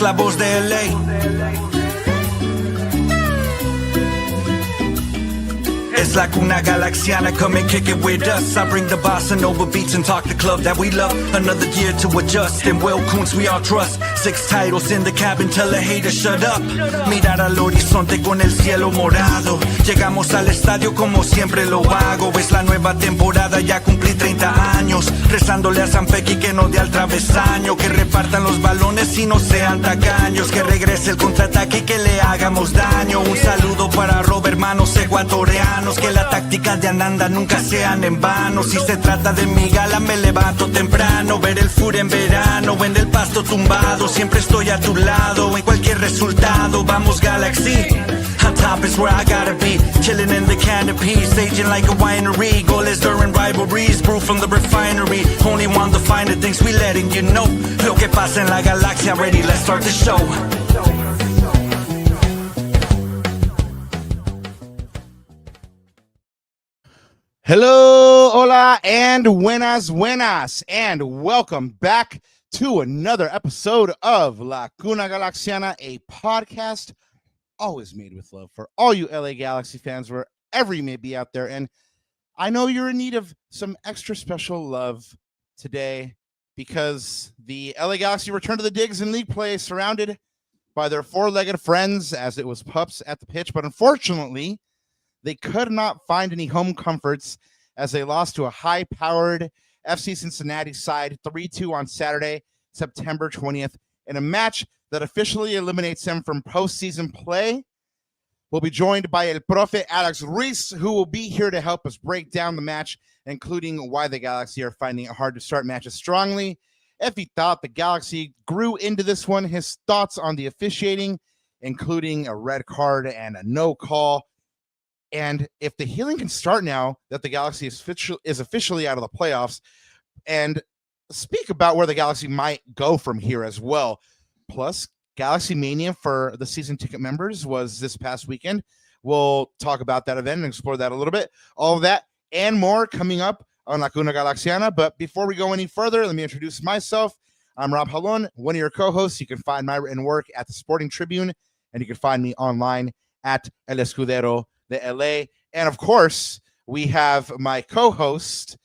la voz de LA. It's like una galaxiana, come and kick it with us. I bring the bossa nova beats and talk the club that we love. Another year to adjust, and Will Kuntz we all trust. 6 titles in the cabin, tell a hater shut up. Mirar al horizonte con el cielo morado. Llegamos al estadio como siempre lo hago. Es la nueva temporada, ya cumplí 30 años. Rezándole a San Pequi que no dé al travesaño. Que repartan los balones y no sean tacaños. Que regrese el contraataque y que le hagamos daño. Un saludo para Robert, hermanos ecuatorianos. Que la táctica de Ananda nunca sean en vano. Si se trata de mi gala me levanto temprano. Ver el fur en verano, en el pasto tumbado. Siempre estoy a tu lado, en cualquier resultado. Vamos Galaxy, on top is where I gotta be. Chilling in the canopy, staging like a winery. Goles during rivalries, brew from the refinery. Only want the finer things, we letting you know. Lo que pasa en la galaxia, ready, let's start the show. Hello, hola, and buenas, and welcome back to another episode of La Cuna Galaxiana, a podcast always made with love for all you LA Galaxy fans, wherever you may be out there. And I know you're in need of some extra special love today because the LA Galaxy returned to the digs in league play, surrounded by their four-legged friends as it was pups at the pitch. But unfortunately, they could not find any home comforts as they lost to a high-powered FC Cincinnati side 3-2 on Saturday, September 20th, in a match that officially eliminates them from postseason play. We'll be joined by El Profe Alex Ruiz, who will be here to help us break down the match, including why the Galaxy are finding it hard to start matches strongly. If he thought the Galaxy grew into this one, his thoughts on the officiating, including a red card and a no call. And if the healing can start now that the Galaxy is officially out of the playoffs, and speak about where the Galaxy might go from here as well. Plus, Galaxy-Mania for the season ticket members was this past weekend. We'll talk about that event and explore that a little bit. All of that and more coming up on La Cuna Galaxiana. But before we go any further, let me introduce myself. I'm Rob Jalon, one of your co-hosts. You can find my written work at the Sporting Tribune, and you can find me online at El Escudero de LA. And of course, we have my co-host,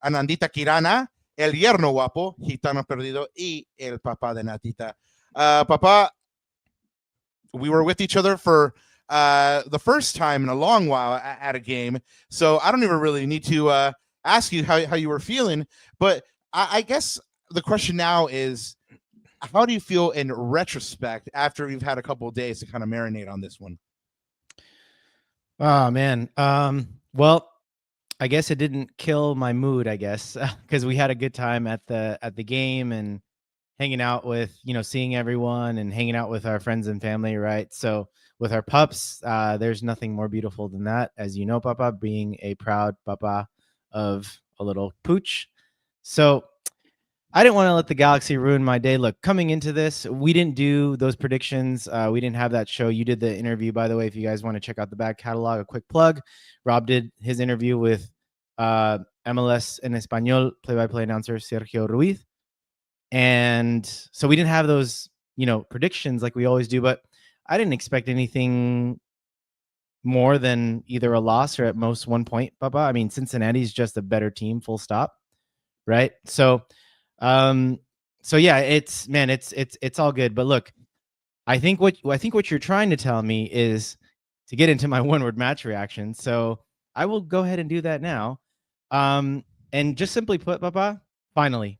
Anandita Kirana, El Yerno Guapo, Gitano Perdido, y El Papá de Natita. Papa, we were with each other for the first time in a long while at a game, so I don't even really need to ask you how you were feeling, but I guess the question now is, how do you feel in retrospect after you've had a couple of days to kind of marinate on this one? Oh man. Well, I guess it didn't kill my mood, I guess, because we had a good time at the game and hanging out with, seeing everyone and hanging out with our friends and family, right? So with our pups, there's nothing more beautiful than that, as you know, Papa, being a proud papa of a little pooch. So I didn't want to let the Galaxy ruin my day. Look, coming into this, we didn't do those predictions. We didn't have that show. You did the interview, by the way, if you guys want to check out the back catalog, a quick plug. Rob did his interview with MLS en Español play-by-play announcer Sergio Ruiz. And so we didn't have those, predictions like we always do, but I didn't expect anything more than either a loss or at most 1 point, Papa. I mean, Cincinnati's just a better team, full stop, right? So yeah, it's all good. But look, I think what you're trying to tell me is to get into my one-word match reaction. So I will go ahead and do that now. And just simply put, Papa, finally.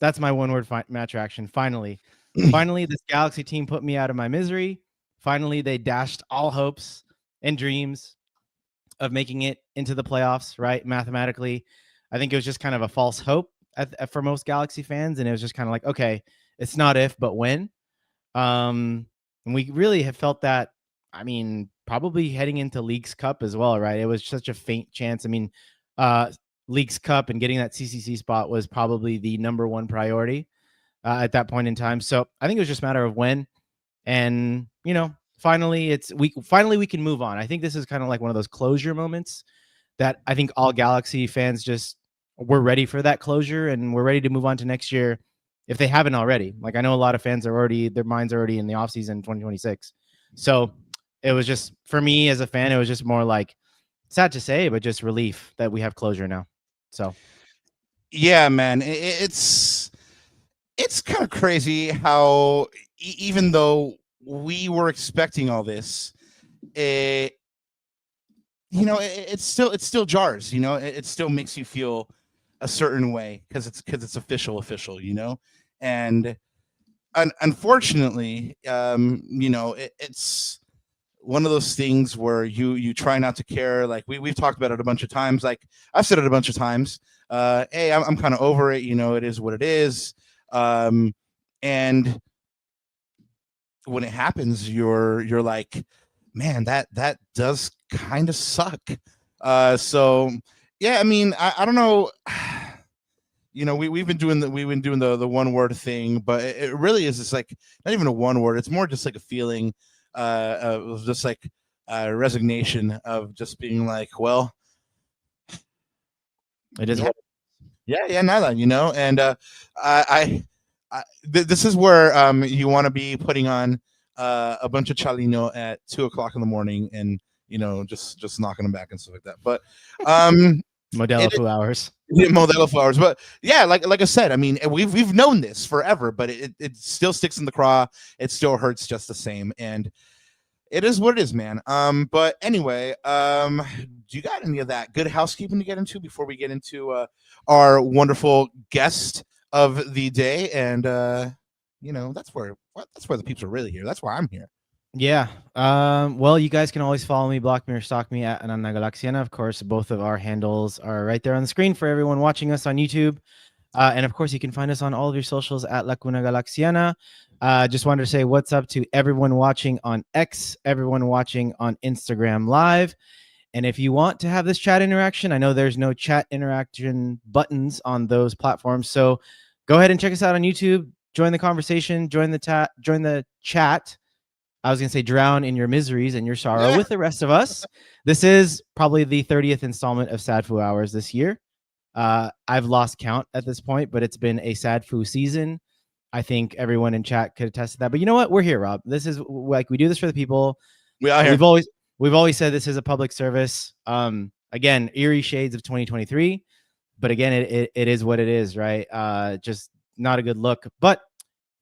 That's my one-word match reaction. Finally. Finally, this Galaxy team put me out of my misery. Finally, they dashed all hopes and dreams of making it into the playoffs, right? Mathematically, I think it was just kind of a false hope for most Galaxy fans, and it was just kind of like, okay, it's not if, but when. And we really have felt that, I mean, probably heading into Leagues Cup as well, right? It was such a faint chance. I mean, Leagues Cup and getting that CCC spot was probably the number one priority at that point in time. So I think it was just a matter of when. And, finally we can move on. I think this is kind of like one of those closure moments that I think all Galaxy fans we're ready for that closure, and we're ready to move on to next year if they haven't already. Like, I know a lot of fans their minds are already in the offseason 2026. So it was just, for me as a fan, it was just more like, sad to say, but just relief that we have closure now. So yeah, man, it's kind of crazy how even though we were expecting all this, it still jars. It still makes you feel a certain way because it's official, and unfortunately, it's one of those things where you try not to care. Like we've talked about it a bunch of times. Like I've said it a bunch of times. Hey, I'm kind of over it. It is what it is. And when it happens, you're like, man, that does kind of suck. So yeah, I mean, I don't know. We've been doing the one word thing, but it really is just like not even a one word. It's more just like a feeling of just like resignation of just being like, well, it is. Yeah, nada, and this is where you want to be putting on a bunch of Chalino at 2:00 in the morning and just knocking them back and stuff like that. But Modelo hours. Modelo flowers, but yeah, like I said, I mean, we've known this forever, but it still sticks in the craw. It still hurts just the same, and it is what it is, man. But anyway, do you got any of that good housekeeping to get into before we get into our wonderful guest of the day? And that's where the peeps are really here. That's why I'm here. Yeah. Well, you guys can always follow me, block me, or stalk me at Ananda Galaxiana. Of course, both of our handles are right there on the screen for everyone watching us on YouTube. And of course, you can find us on all of your socials at Lacuna Galaxiana. Just wanted to say what's up to everyone watching on X, everyone watching on Instagram Live. And if you want to have this chat interaction, I know there's no chat interaction buttons on those platforms. So go ahead and check us out on YouTube. Join the conversation, join the chat. I was going to say drown in your miseries and your sorrow with the rest of us. This is probably the 30th installment of Sad Foo Hours this year. I've lost count at this point, but it's been a Sad Foo season. I think everyone in chat could attest to that. But you know what? We're here, Rob. This is like, we do this for the people. We are here. We've always said this is a public service. Again, eerie shades of 2023. But again, it is what it is, right? Just not a good look. But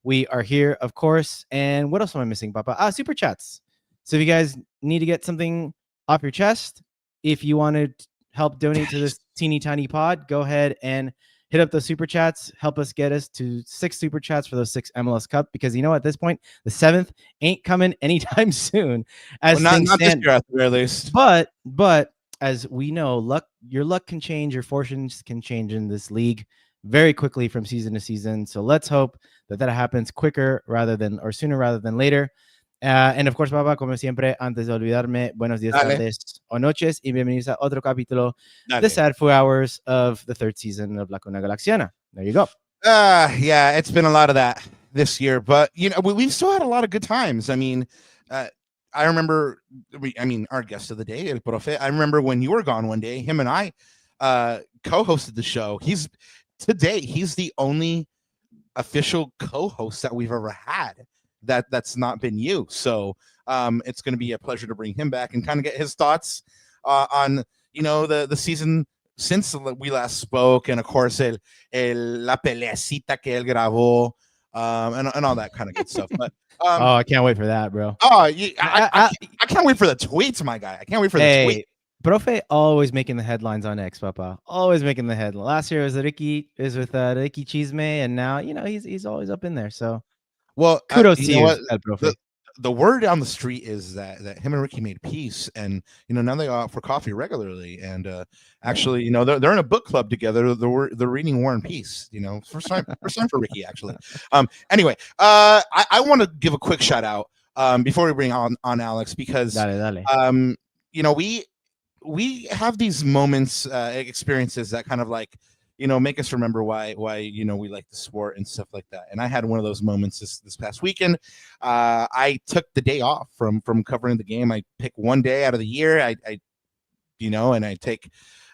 we are here, of course. And what else am I missing, Papa? Super chats. So if you guys need to get something off your chest, if you want to help donate to this teeny tiny pod, go ahead and hit up those super chats. Help us get us to 6 super chats for those 6 MLS Cup, because at this point, the 7th ain't coming anytime soon. As not this year at the very least. But as we know, your luck can change, your fortunes can change in this league very quickly from season to season. So let's hope that happens sooner rather than later. And of course, Papa, como siempre, antes de olvidarme, buenos días, tardes o noches, y bienvenidos a otro capítulo de Sad Foo Hours of the 3rd season of Lacuna Galaxiana. There you go. Yeah, it's been a lot of that this year, but we've still had a lot of good times. I mean, I remember, our guest of the day, El Profe, I remember when you were gone one day, him and I co-hosted the show. He's the only official co-host that we've ever had that's not been you. So it's going to be a pleasure to bring him back and kind of get his thoughts on the season since we last spoke, and of course la peleacita que él grabó, and all that kind of good stuff. But I can't wait for that, bro. I can't wait for the tweets, my guy. I can't wait for the tweet. Profe always making the headlines on X, Papa. Always making the headline. Last year was with Ricky Chisme, and now he's always up in there. So, well, kudos to you, Profe. The word on the street is that him and Ricky made peace, and now they go out for coffee regularly. And actually, they're in a book club together. They're reading War and Peace. First time for Ricky, actually. Anyway, I want to give a quick shout out before we bring on Alex, because dale. We have these moments, experiences that kind of like, make us remember why we like the sport and stuff like that. And I had one of those moments this past weekend. I took the day off from covering the game. I pick one day out of the year. I and I take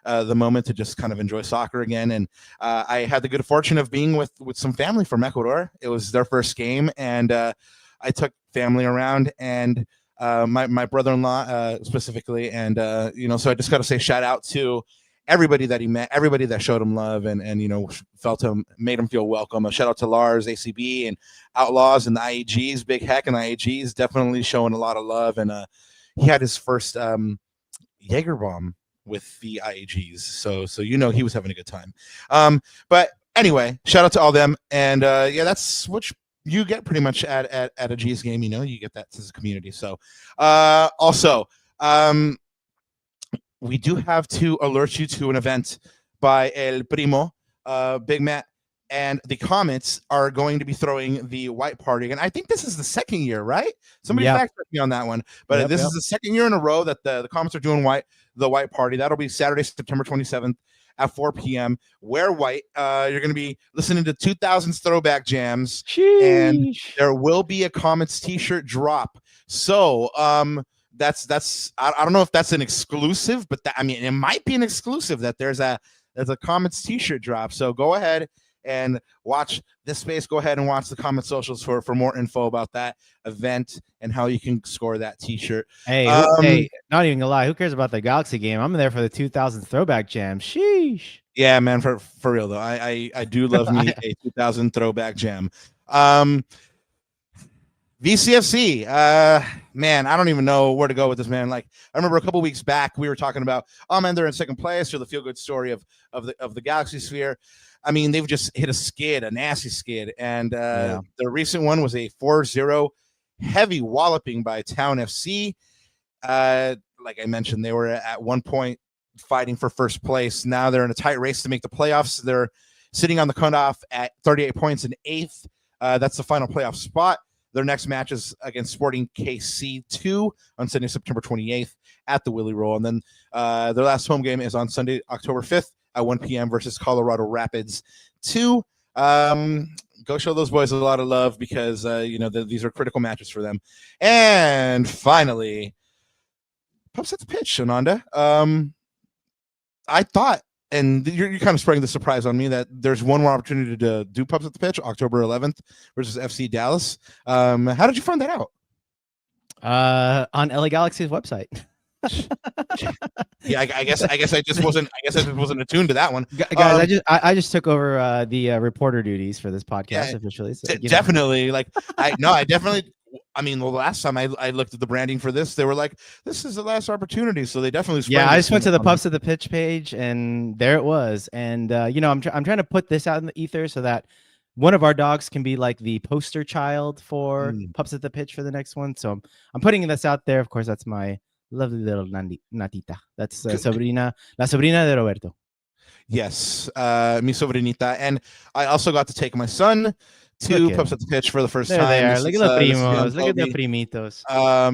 the moment to just kind of enjoy soccer again. And I had the good fortune of being with some family from Ecuador. It was their first game, and I took family around, and my brother-in-law specifically, and so I just got to say shout out to everybody that he met, everybody that showed him love, and felt him, made him feel welcome. A shout out to Lars, ACB, and Outlaws, and the IAGs. Big Heck and the IAGs definitely showing a lot of love, and he had his first Jaeger bomb with the IAGs, so he was having a good time. But anyway, shout out to all them, and that's what you get pretty much at a G's game. You get that as a community. So also we do have to alert you to an event by El Primo, Big Matt, and the Comets are going to be throwing the White Party. And I think this is the second year, right? Somebody fact check me on that one. But this is the second year in a row that the Comets are doing the White Party. That'll be Saturday, September 27th at 4 p.m. Wear white. You're going to be listening to 2000s throwback jams. Sheesh. And there will be a Comets t-shirt drop. So that's I don't know if that's an exclusive, but it might be an exclusive that there's a Comets t-shirt drop. So go ahead and watch this space. Go ahead and watch the Comets socials for more info about that event and how you can score that t-shirt. Hey, not even gonna lie, who cares about the Galaxy game? I'm there for the 2000s throwback jam. Sheesh. Yeah, man, for real though. I do love me a 2000 throwback jam. VCFC, man, I don't even know where to go with this, man. Like, I remember a couple weeks back we were talking about, they're in second place, or the feel-good story of the Galaxy Sphere. I mean, they've just hit a nasty skid, and the recent one was a 4-0 heavy walloping by Town FC. Like I mentioned, they were at one point fighting for first place. Now they're in a tight race to make the playoffs. They're sitting on the cutoff at 38 points in 8th. That's the final playoff spot. Their next match is against Sporting KC 2 on Sunday, September 28th at the Willie Roll. And then their last home game is on Sunday, October 5th at 1 p.m. versus Colorado Rapids 2. Go show those boys a lot of love because, these are critical matches for them. And finally, Pups at the Pitch, Ananda. I thought, and you're kind of spreading the surprise on me, that there's one more opportunity to do Pups at the Pitch, October 11th versus FC Dallas. How did you find that out? On LA Galaxy's website. Yeah, I guess I just wasn't attuned to that one. Guys, I just took over the reporter duties for this podcast officially. So, definitely, the last time I looked at the branding for this, they were like, "This is the last opportunity," so they definitely. Yeah, I just went to the Pups at the Pitch page, and there it was. And I'm trying to put this out in the ether so that one of our dogs can be like the poster child for Pups at the Pitch for the next one. So I'm putting this out there. Of course, that's my lovely little Natita. That's la sobrina de Roberto. Yes, mi sobrinita, and I also got to take my son to Pups at the Pitch for the first time. They are. Look at the primos. Look at the primitos.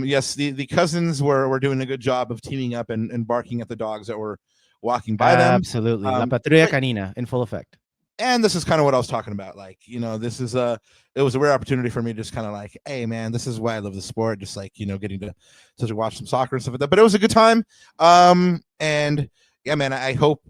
Yes, the cousins were doing a good job of teaming up and barking at the dogs that were walking by them. Absolutely, La Patrulla Canina in full effect. And this is kind of what I was talking about. Like, this is it was a rare opportunity for me to just kind of like, hey man, this is why I love the sport. Just like, getting to watch some soccer and stuff like that. But it was a good time. And yeah, man, I hope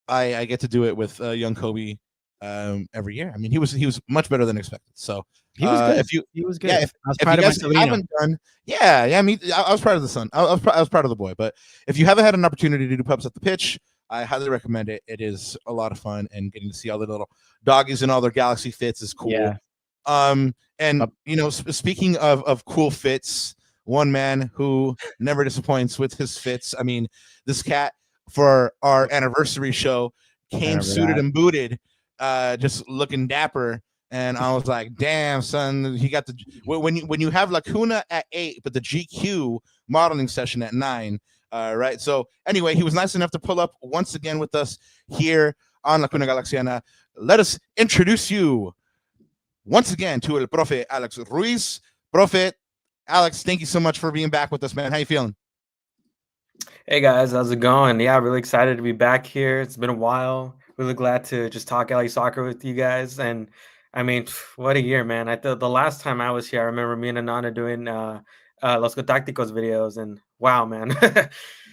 I get to do it with young Kobe every year. I mean, he was much better than expected. So he was good. He was good. Yeah, if you guys haven't done, I was proud of the son. I was proud of the boy. But if you haven't had an opportunity to do Pups at the Pitch, I highly recommend it. It is a lot of fun, and getting to see all the little doggies and all their Galaxy fits is cool. Yeah. Speaking of cool fits, one man who never disappoints with his fits. I mean, this cat for our anniversary show came suited and booted, just looking dapper. And I was like, damn, son, he got when you have Lacuna at 8, but the GQ modeling session at 9. Right. So anyway, he was nice enough to pull up once again with us here on Lacuna Galaxiana. Let us introduce you once again to El Profe Alex Ruiz. Profe, Alex, thank you so much for being back with us, man. How you feeling? Hey guys, how's it going? Yeah, really excited to be back here. It's been a while. Really glad to just talk LA soccer with you guys. And I mean, what a year, man. The last time I was here, I remember me and Ananda doing Los Galacticos videos, and wow, man,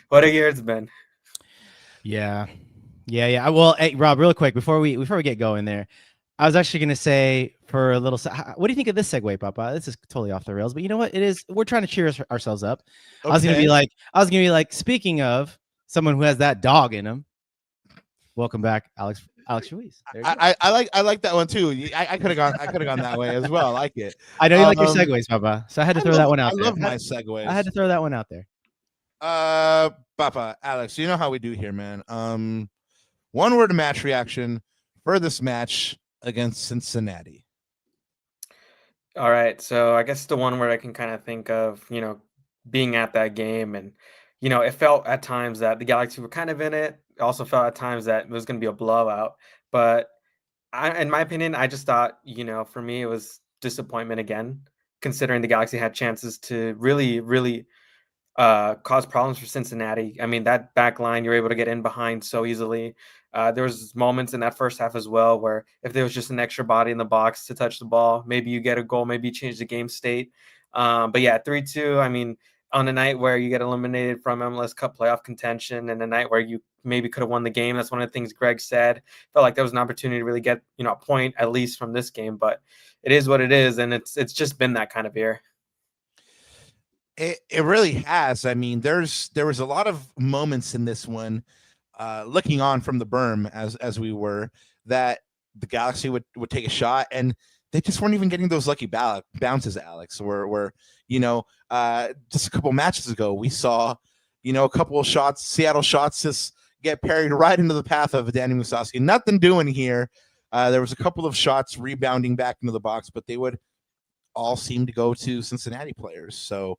what a year it's been. Yeah. Well, hey, Rob, real quick before we get going there, I was actually going to say for a little. What do you think of this segue, Papa? This is totally off the rails, but you know what? It is. We're trying to cheer ourselves up. Okay. I was gonna be like, speaking of someone who has that dog in him. Welcome back, Alex Ruiz. I like that one too. I could have gone that way as well. I like it. I know you like your segues, Papa. So I had to throw that one out there. I love my segues. I had to throw that one out there. Papa, Alex, you know how we do here, man. One word match reaction for this match against Cincinnati. All right, so I guess the one word I can kind of think of, being at that game, and it felt at times that the Galaxy were kind of in it. It also felt at times that it was going to be a blowout. But in my opinion, I just thought, for me, it was disappointment again, considering the Galaxy had chances to really, really caused problems for Cincinnati. I mean, that back line, you're able to get in behind so easily. There was moments in that first half as well where if there was just an extra body in the box to touch the ball, maybe you get a goal, maybe you change the game state. But yeah, 3-2, I mean, on a night where you get eliminated from MLS Cup playoff contention and a night where you maybe could have won the game, that's one of the things Greg said. Felt like there was an opportunity to really get, a point at least from this game, but it is what it is. And it's just been that kind of year. It really has. I mean, there was a lot of moments in this one, looking on from the berm as we were, that the Galaxy would take a shot and they just weren't even getting those lucky bounces, Alex. Where just a couple matches ago we saw, a couple of shots, Seattle shots, just get parried right into the path of Danny Musovski. Nothing doing here. There was a couple of shots rebounding back into the box, but they would all seem to go to Cincinnati players. So,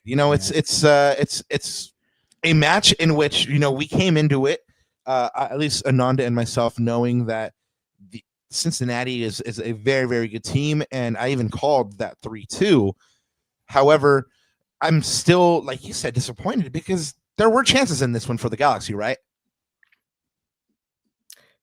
it's a match in which, we came into it, at least Ananda and myself, knowing that the Cincinnati is a very, very good team. And I even called that 3-2. However, I'm still, like you said, disappointed because there were chances in this one for the Galaxy, right?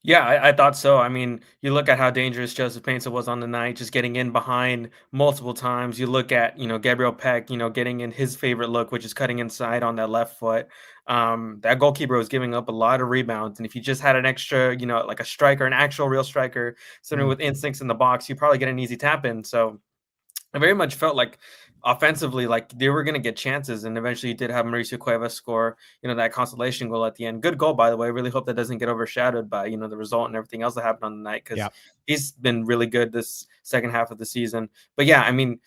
Yeah, I thought so. I mean, you look at how dangerous Joseph Paintsil was on the night, just getting in behind multiple times. You look at, Gabriel Peck, getting in his favorite look, which is cutting inside on that left foot. That goalkeeper was giving up a lot of rebounds. And if you just had an extra, like a striker, an actual real striker, someone with instincts in the box, you probably get an easy tap in. So I very much felt like offensively, like they were going to get chances, and eventually you did have Mauricio Cuevas score, that consolation goal at the end. Good goal, by the way. I really hope that doesn't get overshadowed by, the result and everything else that happened on the night, because he's been really good this second half of the season. But yeah, I mean,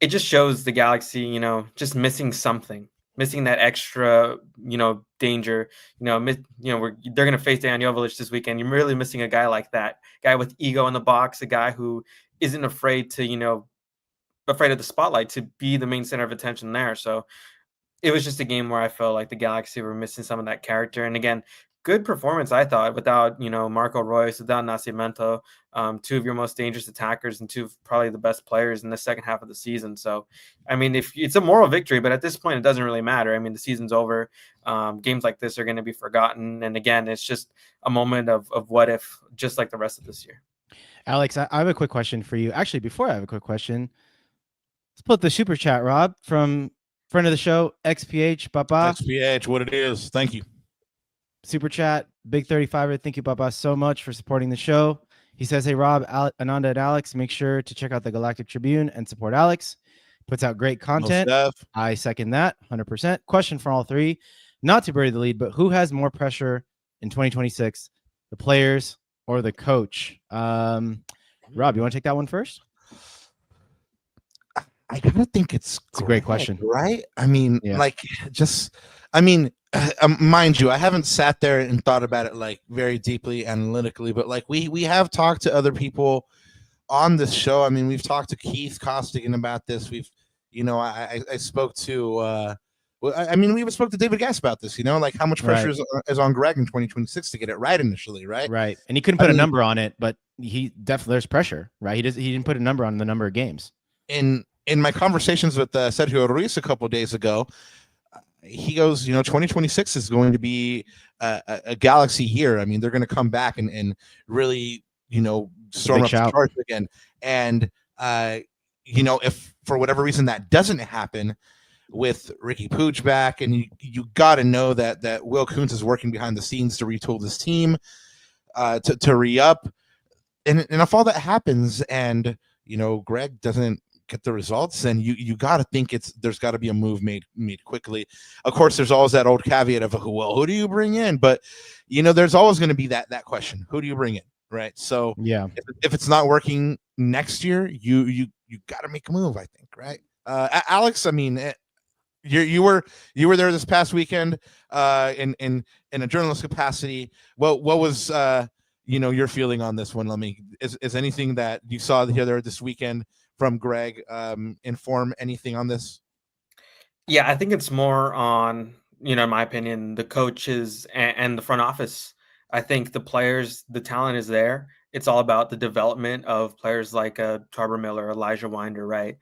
it just shows the Galaxy, just missing something, missing that extra, danger. They're going to face Dejan Joveljic this weekend. You're really missing a guy like that, guy with ego in the box, a guy who isn't afraid to, afraid of the spotlight, to be the main center of attention there. So it was just a game where I felt like the Galaxy were missing some of that character. And again, good performance, I thought, without, Marco Royce, without Nascimento, two of your most dangerous attackers and two of probably the best players in the second half of the season. So, I mean, if it's a moral victory, but at this point, it doesn't really matter. I mean, the season's over. Games like this are going to be forgotten. And again, it's just a moment of what if, just like the rest of this year. Alex, I have a quick question for you. Actually, before I have a quick question, let's put the super chat, Rob, from friend of the show, XPH, Papa. XPH, what it is. Thank you. Super chat, Big 35er. Thank you, Papa, so much for supporting the show. He says, hey, Rob, Ananda, and Alex, make sure to check out the Galactic Tribune and support Alex. Puts out great content. I second that 100%. Question for all three, not to bury the lead, but who has more pressure in 2026, the players or the coach? Rob, you want to take that one first? I gotta think it's a great question, right? I mean, mind you, I haven't sat there and thought about it like very deeply analytically, but like we have talked to other people on this show. I mean, we've talked to Keith Costigan about this. We've, I spoke to, we even spoke to David Gass about this. Like how much pressure is on Greg in 2026 to get it right initially, right? Right, and he couldn't put a number on it, but he definitely there's pressure, right? He didn't put a number on the number of games. In my conversations with Sergio Ruiz a couple of days ago, he goes, 2026 is going to be a Galaxy year. I mean, they're going to come back and really, storm up the charts again. And, if for whatever reason that doesn't happen, with Ricky Pooch back, and you got to know that Will Kuntz is working behind the scenes to retool this team, to re-up, and if all that happens, and Greg doesn't get the results, and you got to think there's got to be a move made quickly. Of course, there's always that old caveat of who do you bring in, but there's always going to be that question: who do you bring in, right? So yeah, if it's not working next year, you got to make a move, I think, right? Alex, I mean, you were there this past weekend in a journalist capacity. What was your feeling on this one? Let me is anything that you saw here this weekend from Greg inform anything on this? Yeah, I think it's more on, in my opinion, the coaches and the front office. I think the players, the talent is there. It's all about the development of players like Tarbor Miller, Elijah Winder, right?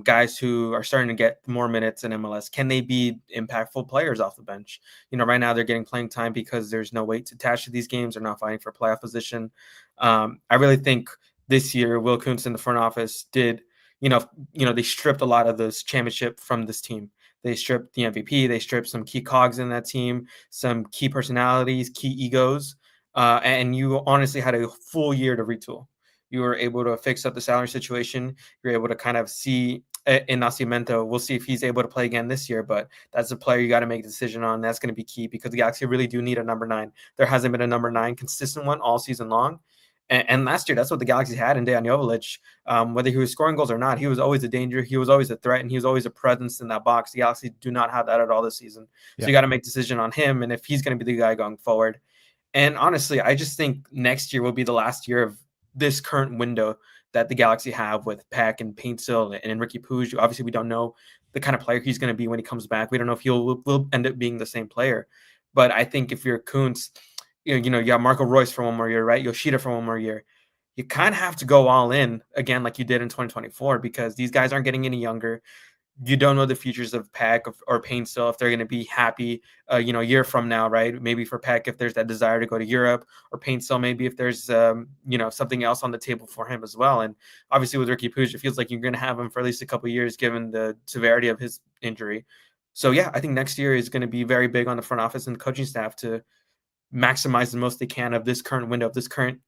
Guys who are starting to get more minutes in MLS. Can they be impactful players off the bench? Right now they're getting playing time because there's no weight attached to these games. They're not fighting for playoff position. I really think this year Will Kuntz in the front office did, they stripped a lot of this championship from this team. They stripped the MVP. They stripped some key cogs in that team, some key personalities, key egos. And you honestly had a full year to retool. You were able to fix up the salary situation. You're able to kind of see in Nascimento. We'll see if he's able to play again this year, but that's a player you got to make a decision on. That's going to be key because the Galaxy really do need a number 9. There hasn't been a number 9 consistent one all season long. And last year, that's what the Galaxy had in Dejan Joveljic. Whether he was scoring goals or not, he was always a danger. He was always a threat, and he was always a presence in that box. The Galaxy do not have that at all this season. So you got to make a decision on him and if he's going to be the guy going forward. And honestly, I just think next year will be the last year of this current window that the Galaxy have with Peck and Paintsil and Ricky Pooch. Obviously, we don't know the kind of player he's going to be when he comes back. We don't know if will end up being the same player. But I think if you're Kuntz, you have Marco Royce for one more year, right? Yoshida for one more year. You kind of have to go all in again, like you did in 2024, because these guys aren't getting any younger. You don't know the futures of Peck or Paintsil, if they're going to be happy, a year from now, right? Maybe for Peck, if there's that desire to go to Europe, or Paintsil, maybe if there's, something else on the table for him as well. And obviously with Ricky Pooch, it feels like you're going to have him for at least a couple of years, given the severity of his injury. So yeah, I think next year is going to be very big on the front office and coaching staff to maximize the most they can of this current window, of this current,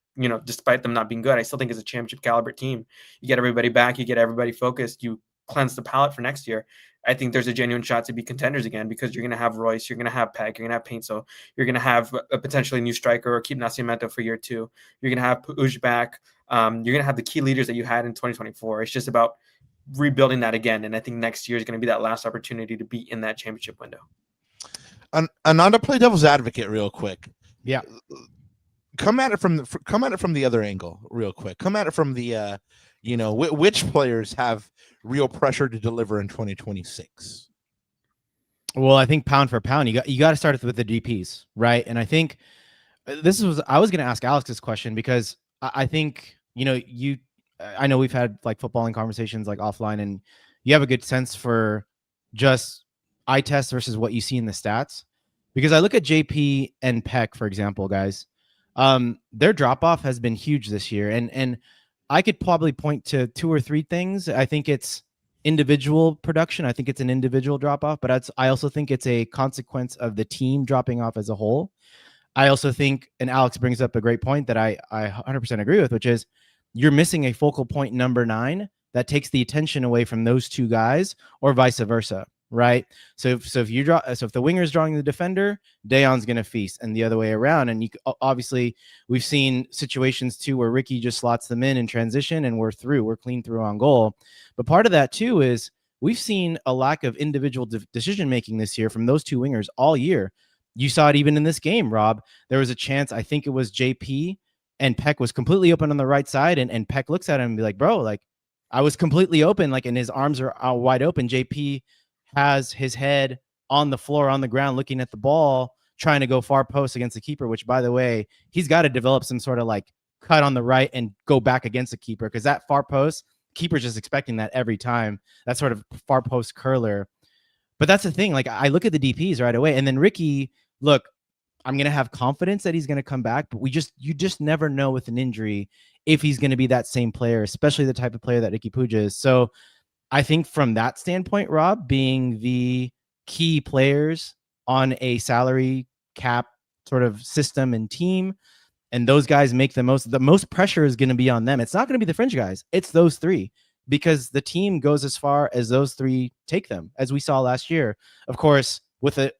despite them not being good. I still think it's a championship caliber team. You get everybody back, you get everybody focused, you cleanse the palette for next year. I think there's a genuine shot to be contenders again, because you're going to have Royce, you're going to have Peck, you're going to have Paintsil, you're going to have a potentially new striker, or keep Nascimento for year 2. You're going to have Pooch back. You're going to have the key leaders that you had in 2024. It's just about rebuilding that again. And I think next year is going to be that last opportunity to be in that championship window. Ananda, play devil's advocate real quick. Yeah. Come at it from the other angle real quick. Come at it from the which players have real pressure to deliver in 2026. Well, I think pound for pound, you got to start with the DPs, right? And I think I was going to ask Alex this question, because I think I know we've had like footballing conversations like offline, and you have a good sense for just eye test versus what you see in the stats. Because I look at JP and Peck, for example, guys, their drop off has been huge this year, and I could probably point to 2 or 3 things. I think it's individual production. I think it's an individual drop off, but I also think it's a consequence of the team dropping off as a whole. I also think, and Alex brings up a great point that I 100% agree with, which is you're missing a focal point number 9 that takes the attention away from those 2 guys, or vice versa. Right. So if the winger is drawing the defender, Dejan's going to feast, and the other way around. And obviously we've seen situations too where Ricky just slots them in transition, and we're clean through on goal. But part of that too is we've seen a lack of individual decision making this year from those 2 wingers all year. You saw it even in this game, Rob. There was a chance, I think it was JP, and Peck was completely open on the right side, and Peck looks at him and be like, bro, like I was completely open, like, and his arms are wide open. JP has his head on the floor, on the ground, looking at the ball, trying to go far post against the keeper, which, by the way, he's got to develop some sort of like cut on the right and go back against the keeper, because that far post, keeper's just expecting that every time, that sort of far post curler. But that's the thing. Like, I look at the DPs right away, and then Ricky, look, I'm going to have confidence that he's going to come back, but you just never know with an injury if he's going to be that same player, especially the type of player that Ricky Pooch is. So I think from that standpoint, Rob, being the key players on a salary cap sort of system and team, and those guys make the most pressure is going to be on them. It's not going to be the fringe guys. It's those three, because the team goes as far as those three take them, as we saw last year. Of course,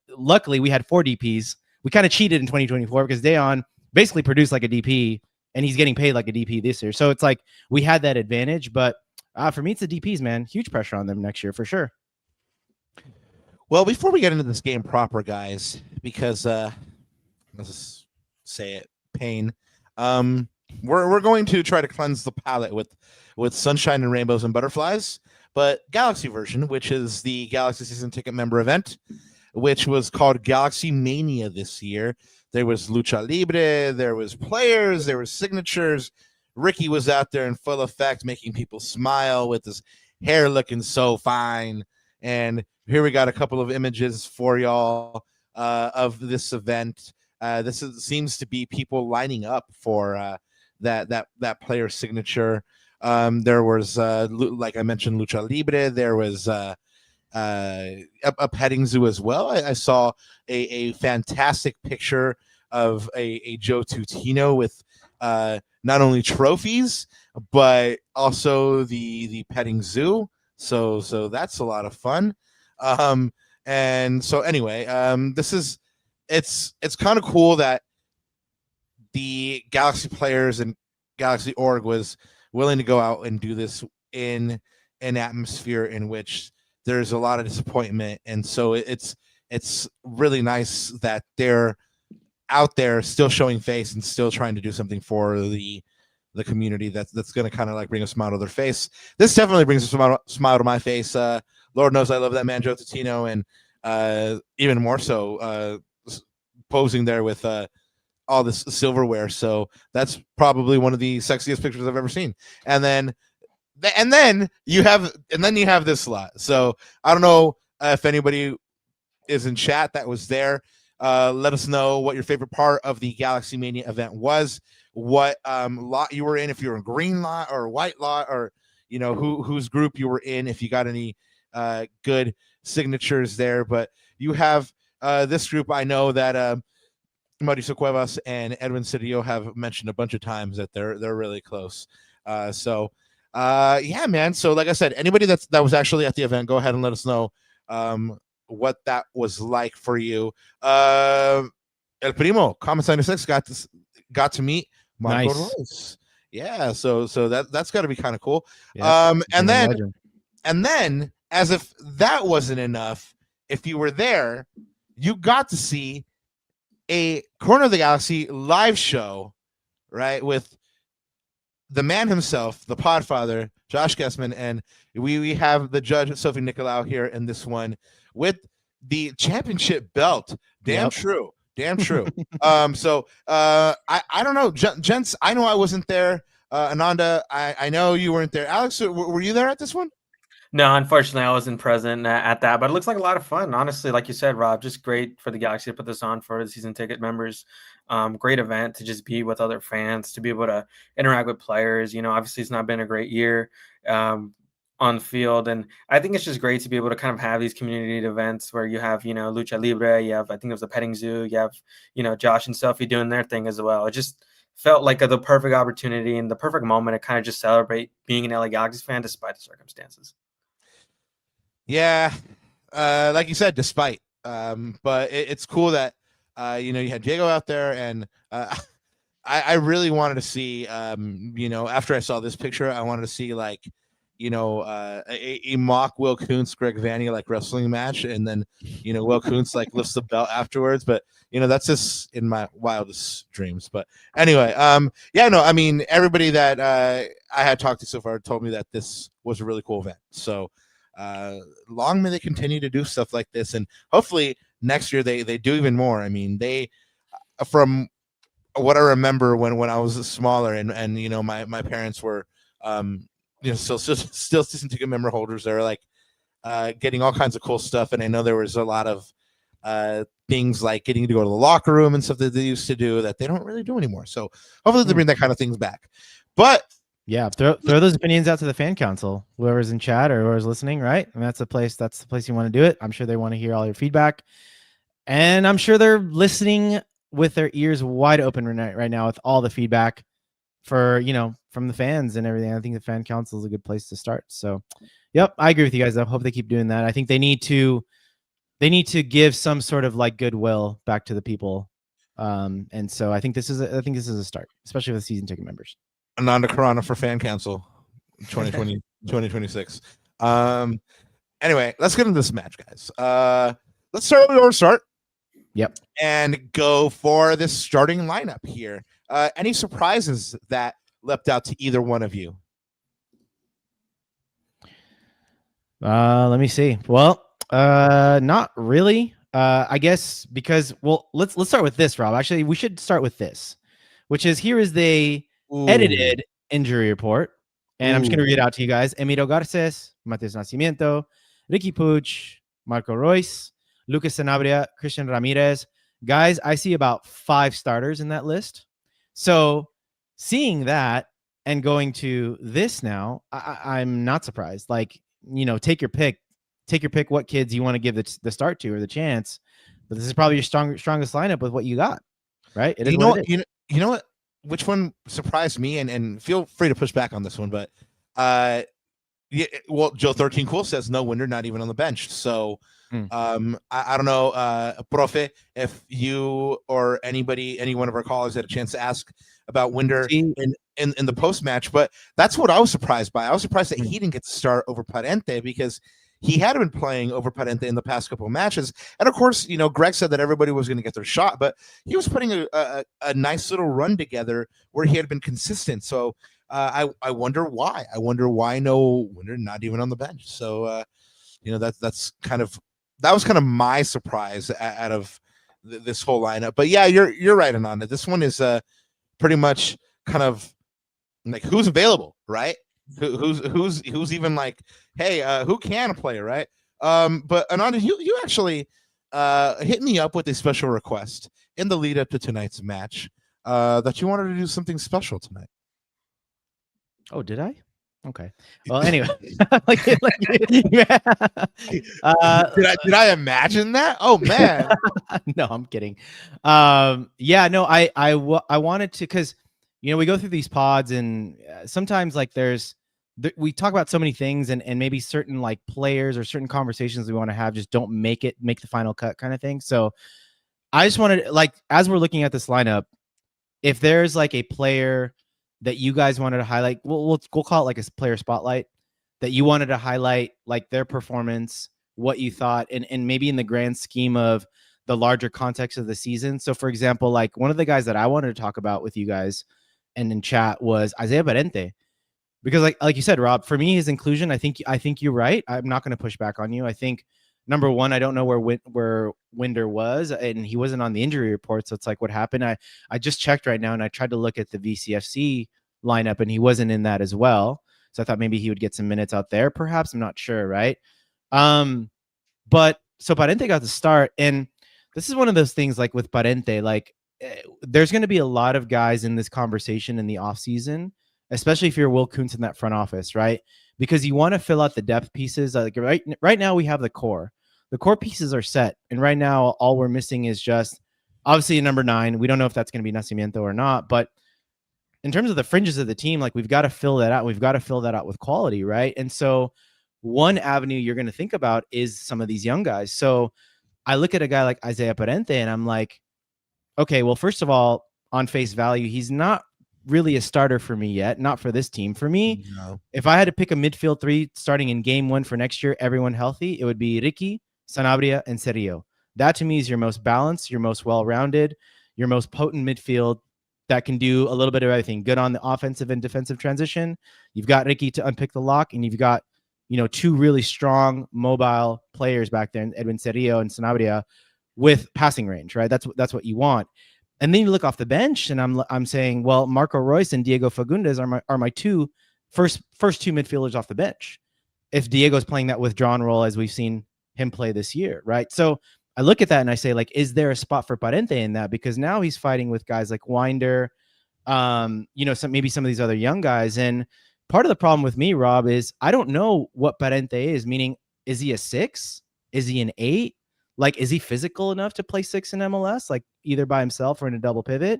luckily we had 4 DPs. We kind of cheated in 2024 because Dejan basically produced like a DP and he's getting paid like a DP this year. So it's like we had that advantage, but for me, it's the DPs, man. Huge pressure on them next year for sure. Well, before we get into this game proper, guys, because let's just say it, pain. We're going to try to cleanse the palate with sunshine and rainbows and butterflies, but Galaxy version, which is the Galaxy season ticket member event, which was called Galaxy-Mania this year. There was lucha libre, there was players, there was signatures. Ricky was out there in full effect, making people smile with his hair looking so fine. And here we got a couple of images for y'all of this event. Seems to be people lining up for that player signature. There was, like I mentioned, lucha libre. There was a petting zoo as well. I saw a fantastic picture of a Joe Tutino with not only trophies but also the petting zoo. So that's a lot of fun. And so anyway, it's kind of cool that the Galaxy players and Galaxy org was willing to go out and do this in an atmosphere in which there's a lot of disappointment. And so it's really nice that they're out there still showing face and still trying to do something for the community that's going to kind of like bring a smile to their face. This definitely brings a smile to my face. Lord knows I love that man, Joe Tutino, and even more so posing there with all this silverware. So that's probably one of the sexiest pictures I've ever seen. And then you have this lot. So I don't know if anybody is in chat that was there. Let us know what your favorite part of the Galaxy-Mania event was, what lot you were in, if you were in green lot or white lot, or whose group you were in, if you got any good signatures there. But you have this group. I know that Mauricio Cuevas and Edwin Cedillo have mentioned a bunch of times that they're really close. Yeah, man. So like I said, anybody that was actually at the event, go ahead and let us know what that was like for you. El Primo, Common 76, got to meet Marco Royce. Yeah, so that's got to be kind of cool. Yeah, and then as if that wasn't enough, if you were there, you got to see a Corner of the Galaxy live show, right, with the man himself, the Podfather, Josh Gessman, and we have the judge, Sophie Nicolau, here in this one with the championship belt. Damn true. So I don't know, gents. I know I wasn't there. Ananda, I know you weren't there. Alex, were you there at this one? No, unfortunately, I wasn't present at that, but it looks like a lot of fun. Honestly, like you said, Rob, just great for the Galaxy to put this on for the season ticket members. Great event to just be with other fans, to be able to interact with players. Obviously, it's not been a great year on the field, and I think it's just great to be able to kind of have these community events where you have, Lucha Libre, you have, I think it was the petting zoo, you have, Josh and Sophie doing their thing as well. It just felt like the perfect opportunity and the perfect moment to kind of just celebrate being an LA Galaxy fan despite the circumstances. Yeah, like you said, despite. But it's cool that you had Diego out there, and I really wanted to see, after I saw this picture, I wanted to see a mock Will Kuntz, Greg Vanny wrestling match, and then Will Kuntz lifts the belt afterwards. But that's just in my wildest dreams. But anyway, everybody that I had talked to so far told me that this was a really cool event. So long may they continue to do stuff like this, and hopefully next year they do even more. I mean, they, from what I remember when I was smaller and my parents were still season ticket member holders, they're getting all kinds of cool stuff, and I know there was a lot of things like getting to go to the locker room and stuff that they used to do that they don't really do anymore. So hopefully they bring that kind of things back. But Yeah, throw those opinions out to the fan council, whoever's in chat or whoever's listening, right? And that's the place you want to do it. I'm sure they want to hear all your feedback. And I'm sure they're listening with their ears wide open right now with all the feedback for, from the fans and everything. I think the fan council is a good place to start. So, yep, I agree with you guys. I hope they keep doing that. I think they need to give some sort of like goodwill back to the people. And so I think this is a start, especially for the season ticket members. Ananda Karana for fan council 2020 2026. Anyway, let's get into this match, guys. Let's start where we want to start. Yep. And go for this starting lineup here. Any surprises that leapt out to either one of you? Let me see. Well, not really. I guess because let's start with this, Rob. Actually, we should start with this, which is here is the edited injury report. And I'm just going to read it out to you guys. Emilio Garces, Mateus Nascimento, Ricky Puig, Marco Royce, Lucas Sanabria, Christian Ramirez. Guys, I see about 5 starters in that list. So seeing that and going to this now, I'm not surprised. Like, take your pick. Take your pick what kids you want to give the start to or the chance. But this is probably your strongest lineup with what you got, right? You know what? Which one surprised me? And feel free to push back on this one, but Joe 13 Cool says no Winder, not even on the bench. So I don't know, Profe, if you or any one of our callers had a chance to ask about Winder in the post match, but that's what I was surprised by. I was surprised that he didn't get to start over Parenthe because he had been playing over Parenthe in the past couple of matches. And of course, Greg said that everybody was going to get their shot, but he was putting a nice little run together where he had been consistent. So I wonder why. I wonder why no Winder, not even on the bench. So that was kind of my surprise out of this whole lineup. But yeah, you're right, Ananda. This one is pretty much kind of like who's available, right? Who's even like, hey, who can play, right? But Ananda, you actually hit me up with a special request in the lead up to tonight's match that you wanted to do something special tonight. Oh, did I? Okay. Well, anyway, did I imagine that? Oh man, no, I'm kidding. Yeah, no, I wanted to, because we go through these pods and sometimes like we talk about so many things and maybe certain like players or certain conversations we want to have just don't make the final cut kind of thing. So I just wanted, like, as we're looking at this lineup, if there's like a player that you guys wanted to highlight, we'll call it like a player spotlight, that you wanted to highlight, like their performance, what you thought, and maybe in the grand scheme of the larger context of the season. So for example, like one of the guys that I wanted to talk about with you guys and in chat was Isaiah Parenthe, because like you said, Rob, for me, his inclusion, I think you're right. I'm not going to push back on you. I think number one, I don't know where Winder was, and he wasn't on the injury report. So it's like, what happened? I just checked right now, and I tried to look at the VCFC lineup, and he wasn't in that as well. So I thought maybe he would get some minutes out there. Perhaps, I'm not sure, right? But so Parenthe got the start, and this is one of those things like with Parenthe, like there's going to be a lot of guys in this conversation in the offseason, especially if you're Will Kuntz in that front office, right? Because you want to fill out the depth pieces. Like right now we have the core. The core pieces are set. And right now all we're missing is just obviously a number 9. We don't know if that's going to be Nascimento or not. But in terms of the fringes of the team, like we've got to fill that out. We've got to fill that out with quality, right? And so one avenue you're going to think about is some of these young guys. So I look at a guy like Isaiah Parenthe and I'm like, okay, well, first of all, on face value, he's not really a starter for me yet, not for this team. For me, no. If I had to pick a midfield 3 starting in game 1 for next year, everyone healthy, it would be Ricky, Sanabria, and Serio. That to me is your most balanced, your most well-rounded, your most potent midfield that can do a little bit of everything. Good on the offensive and defensive transition. You've got Ricky to unpick the lock, and you've got 2 really strong mobile players back there, Edwin Serio and Sanabria, with passing range, right? That's what you want. And then you look off the bench, and I'm saying, well, Marco Royce and Diego Fagundez are my first 2 midfielders off the bench. If Diego's playing that withdrawn role as we've seen him play this year, right? So I look at that and I say, like, is there a spot for Parenthe in that? Because now he's fighting with guys like Winder, maybe some of these other young guys. And part of the problem with me, Rob, is I don't know what Parenthe is, meaning, is he a 6? Is he an 8? Like, is he physical enough to play 6 in MLS, like either by himself or in a double pivot?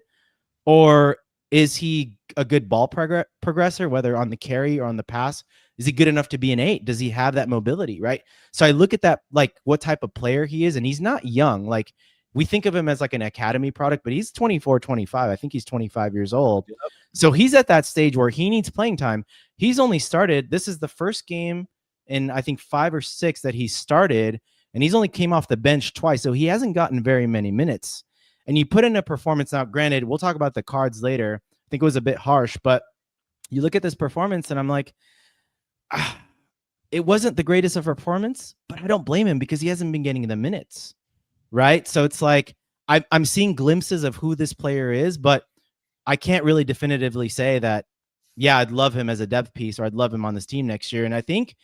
Or is he a good ball progressor, whether on the carry or on the pass? Is he good enough to be an 8? Does he have that mobility, right? So I look at that, like what type of player he is, and he's not young. Like, we think of him as like an academy product, but he's 24, 25. I think he's 25 years old. Yep. So he's at that stage where he needs playing time. He's only started. This is the first game in, I think, 5 or 6 that he started, and he's only came off the bench twice. So he hasn't gotten very many minutes. And you put in a performance. Now, granted, we'll talk about the cards later. I think it was a bit harsh, but you look at this performance and I'm like, it wasn't the greatest of performance, but I don't blame him because he hasn't been getting the minutes. Right. So it's like, I'm seeing glimpses of who this player is, but I can't really definitively say that, yeah, I'd love him as a depth piece or I'd love him on this team next year. And I think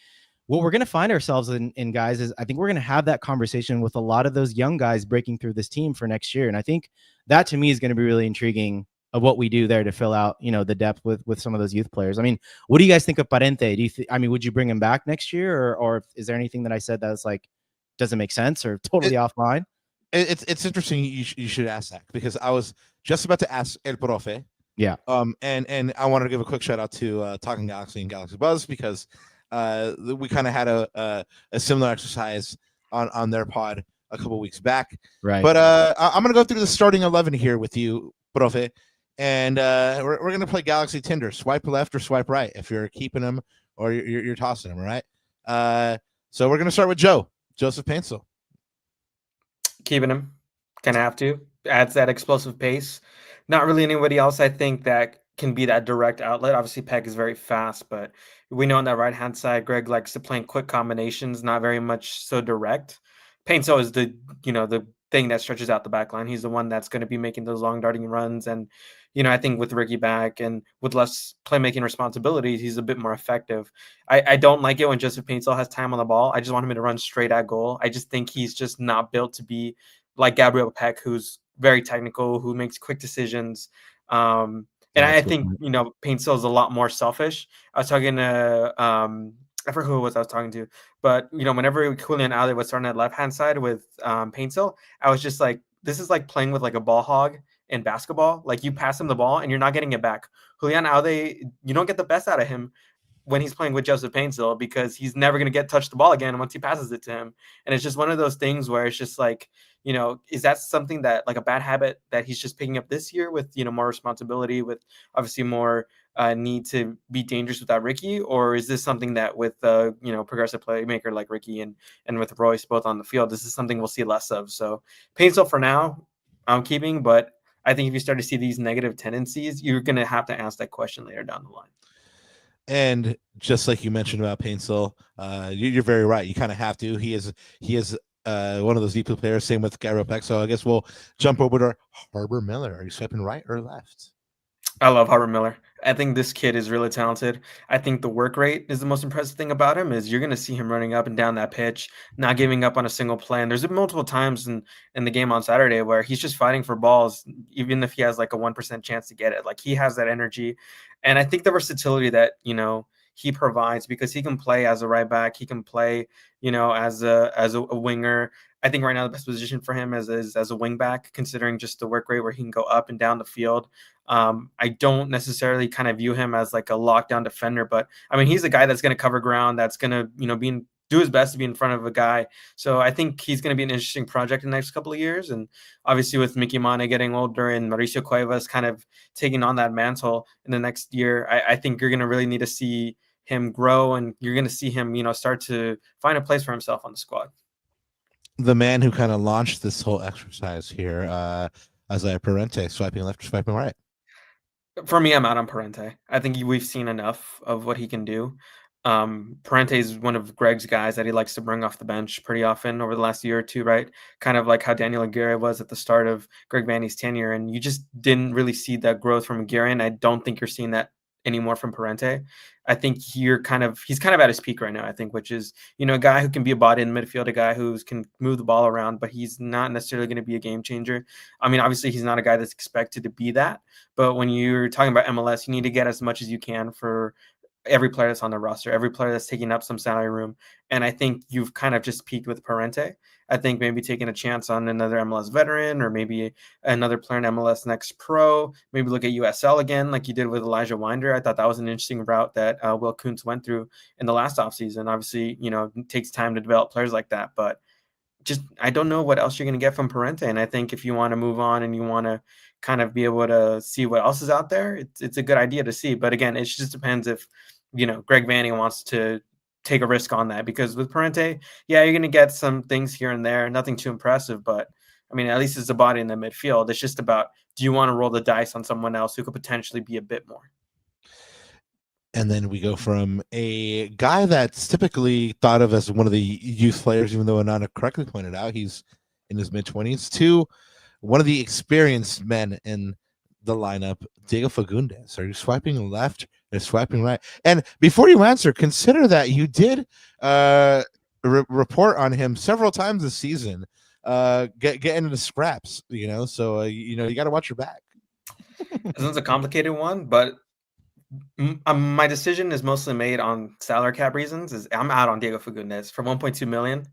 what we're going to find ourselves in, guys, is I think we're going to have that conversation with a lot of those young guys breaking through this team for next year. And I think that to me is going to be really intriguing of what we do there to fill out, the depth with some of those youth players. I mean, what do you guys think of Parenthe? Would you bring him back next year, or is there anything that I said that's like, doesn't make sense or totally offline? It's interesting. You should ask that, because I was just about to ask El Profe. Yeah. And I wanted to give a quick shout out to Talking Galaxy and Galaxy Buzz, because we kind of had a similar exercise on their pod a couple weeks back. Right. But I'm going to go through the starting 11 here with you, Profe. And we're going to play Galaxy Tinder. Swipe left or swipe right if you're keeping them or you're tossing them, all right? So we're going to start with Joseph Paintsil. Keeping him. Kind of have to. Adds that explosive pace. Not really anybody else, I think, that can be that direct outlet. Obviously, Peck is very fast, but we know on that right-hand side, Greg likes to play in quick combinations, not very much so direct. Paintsil is the thing that stretches out the back line. He's the one that's going to be making those long darting runs. And, I think with Ricky back and with less playmaking responsibilities, he's a bit more effective. I don't like it when Joseph Paintsil has time on the ball. I just want him to run straight at goal. I just think he's just not built to be like Gabriel Peck, who's very technical, who makes quick decisions. And I think, Paintsil is a lot more selfish. I was talking to, I forget who it was I was talking to, but, whenever Julian Alde was starting at left-hand side with Paintsil, I was just like, this is like playing with like a ball hog in basketball. Like, you pass him the ball and you're not getting it back. Julian Alde, you don't get the best out of him when he's playing with Joseph Paintsil, because he's never going to touch the ball again once he passes it to him. And it's just one of those things where it's just like, is that something that, like, a bad habit that he's just picking up this year with, more responsibility, with obviously more need to be dangerous without Ricky? Or is this something that with progressive playmaker like Ricky and with Royce both on the field, this is something we'll see less of? So Paintsil for now, I'm keeping, but I think if you start to see these negative tendencies, you're going to have to ask that question later down the line. And just like you mentioned about Paintsil, you're very right. You kind of have to. He is one of those deep players. Same with Gabriel Peck. So I guess we'll jump over to Harbor Miller. Are you swiping right or left? I love Harbor Miller. I think this kid is really talented. I think the work rate is the most impressive thing about him. Is you're going to see him running up and down that pitch, not giving up on a single play. And there's multiple times in the game on Saturday where he's just fighting for balls, even if he has like a 1% chance to get it. Like, he has that energy. And I think the versatility that, he provides, because he can play as a right back, he can play, as a winger. I think right now the best position for him is as a wing back, considering just the work rate where he can go up and down the field. I don't necessarily kind of view him as like a lockdown defender, but I mean, he's a guy that's going to cover ground, that's going to, do his best to be in front of a guy. So I think he's going to be an interesting project in the next couple of years. And obviously with Mickey Mane getting older and Mauricio Cuevas kind of taking on that mantle in the next year, I think you're going to really need to see him grow, and you're going to see him, start to find a place for himself on the squad. The man who kind of launched this whole exercise here, Isaiah Parenthe, swiping left or swiping right? For me, I'm out on Parenthe. I think we've seen enough of what he can do. Parenthe is one of Greg's guys that he likes to bring off the bench pretty often over the last year or two, right? Kind of like how Daniel Aguirre was at the start of Greg Vanney's tenure, and you just didn't really see that growth from Aguirre, and I don't think you're seeing that anymore from Parenthe. I think he's kind of at his peak right now, I think, which is, a guy who can be a body in midfield, a guy who can move the ball around, but he's not necessarily going to be a game changer. I mean, obviously he's not a guy that's expected to be that, but when you're talking about MLS, you need to get as much as you can for every player that's on the roster, every player that's taking up some salary room. And I think you've kind of just peaked with Parenthe. I think maybe taking a chance on another MLS veteran or maybe another player in MLS Next Pro, maybe look at USL again, like you did with Elijah Winder. I thought that was an interesting route that Will Kuntz went through in the last offseason. Obviously, it takes time to develop players like that, but just I don't know what else you're going to get from Parenthe. And I think if you want to move on and you want to kind of be able to see what else is out there, it's a good idea to see. But again, it just depends if, Greg Vanning wants to take a risk on that, because with Parenthe, yeah, you're going to get some things here and there, nothing too impressive, but I mean, at least it's a body in the midfield. It's just about, do you want to roll the dice on someone else who could potentially be a bit more? And then we go from a guy that's typically thought of as one of the youth players, even though Ananda correctly pointed out he's in his mid-20s, to one of the experienced men in the lineup, Diego Fagundez. Are you swiping left or swiping right? And before you answer, consider that you did report on him several times this season, get into the scraps, so you got to watch your back. This one's a complicated one, but my decision is mostly made on salary cap reasons. I'm out on Diego Fagundez for 1.2 million.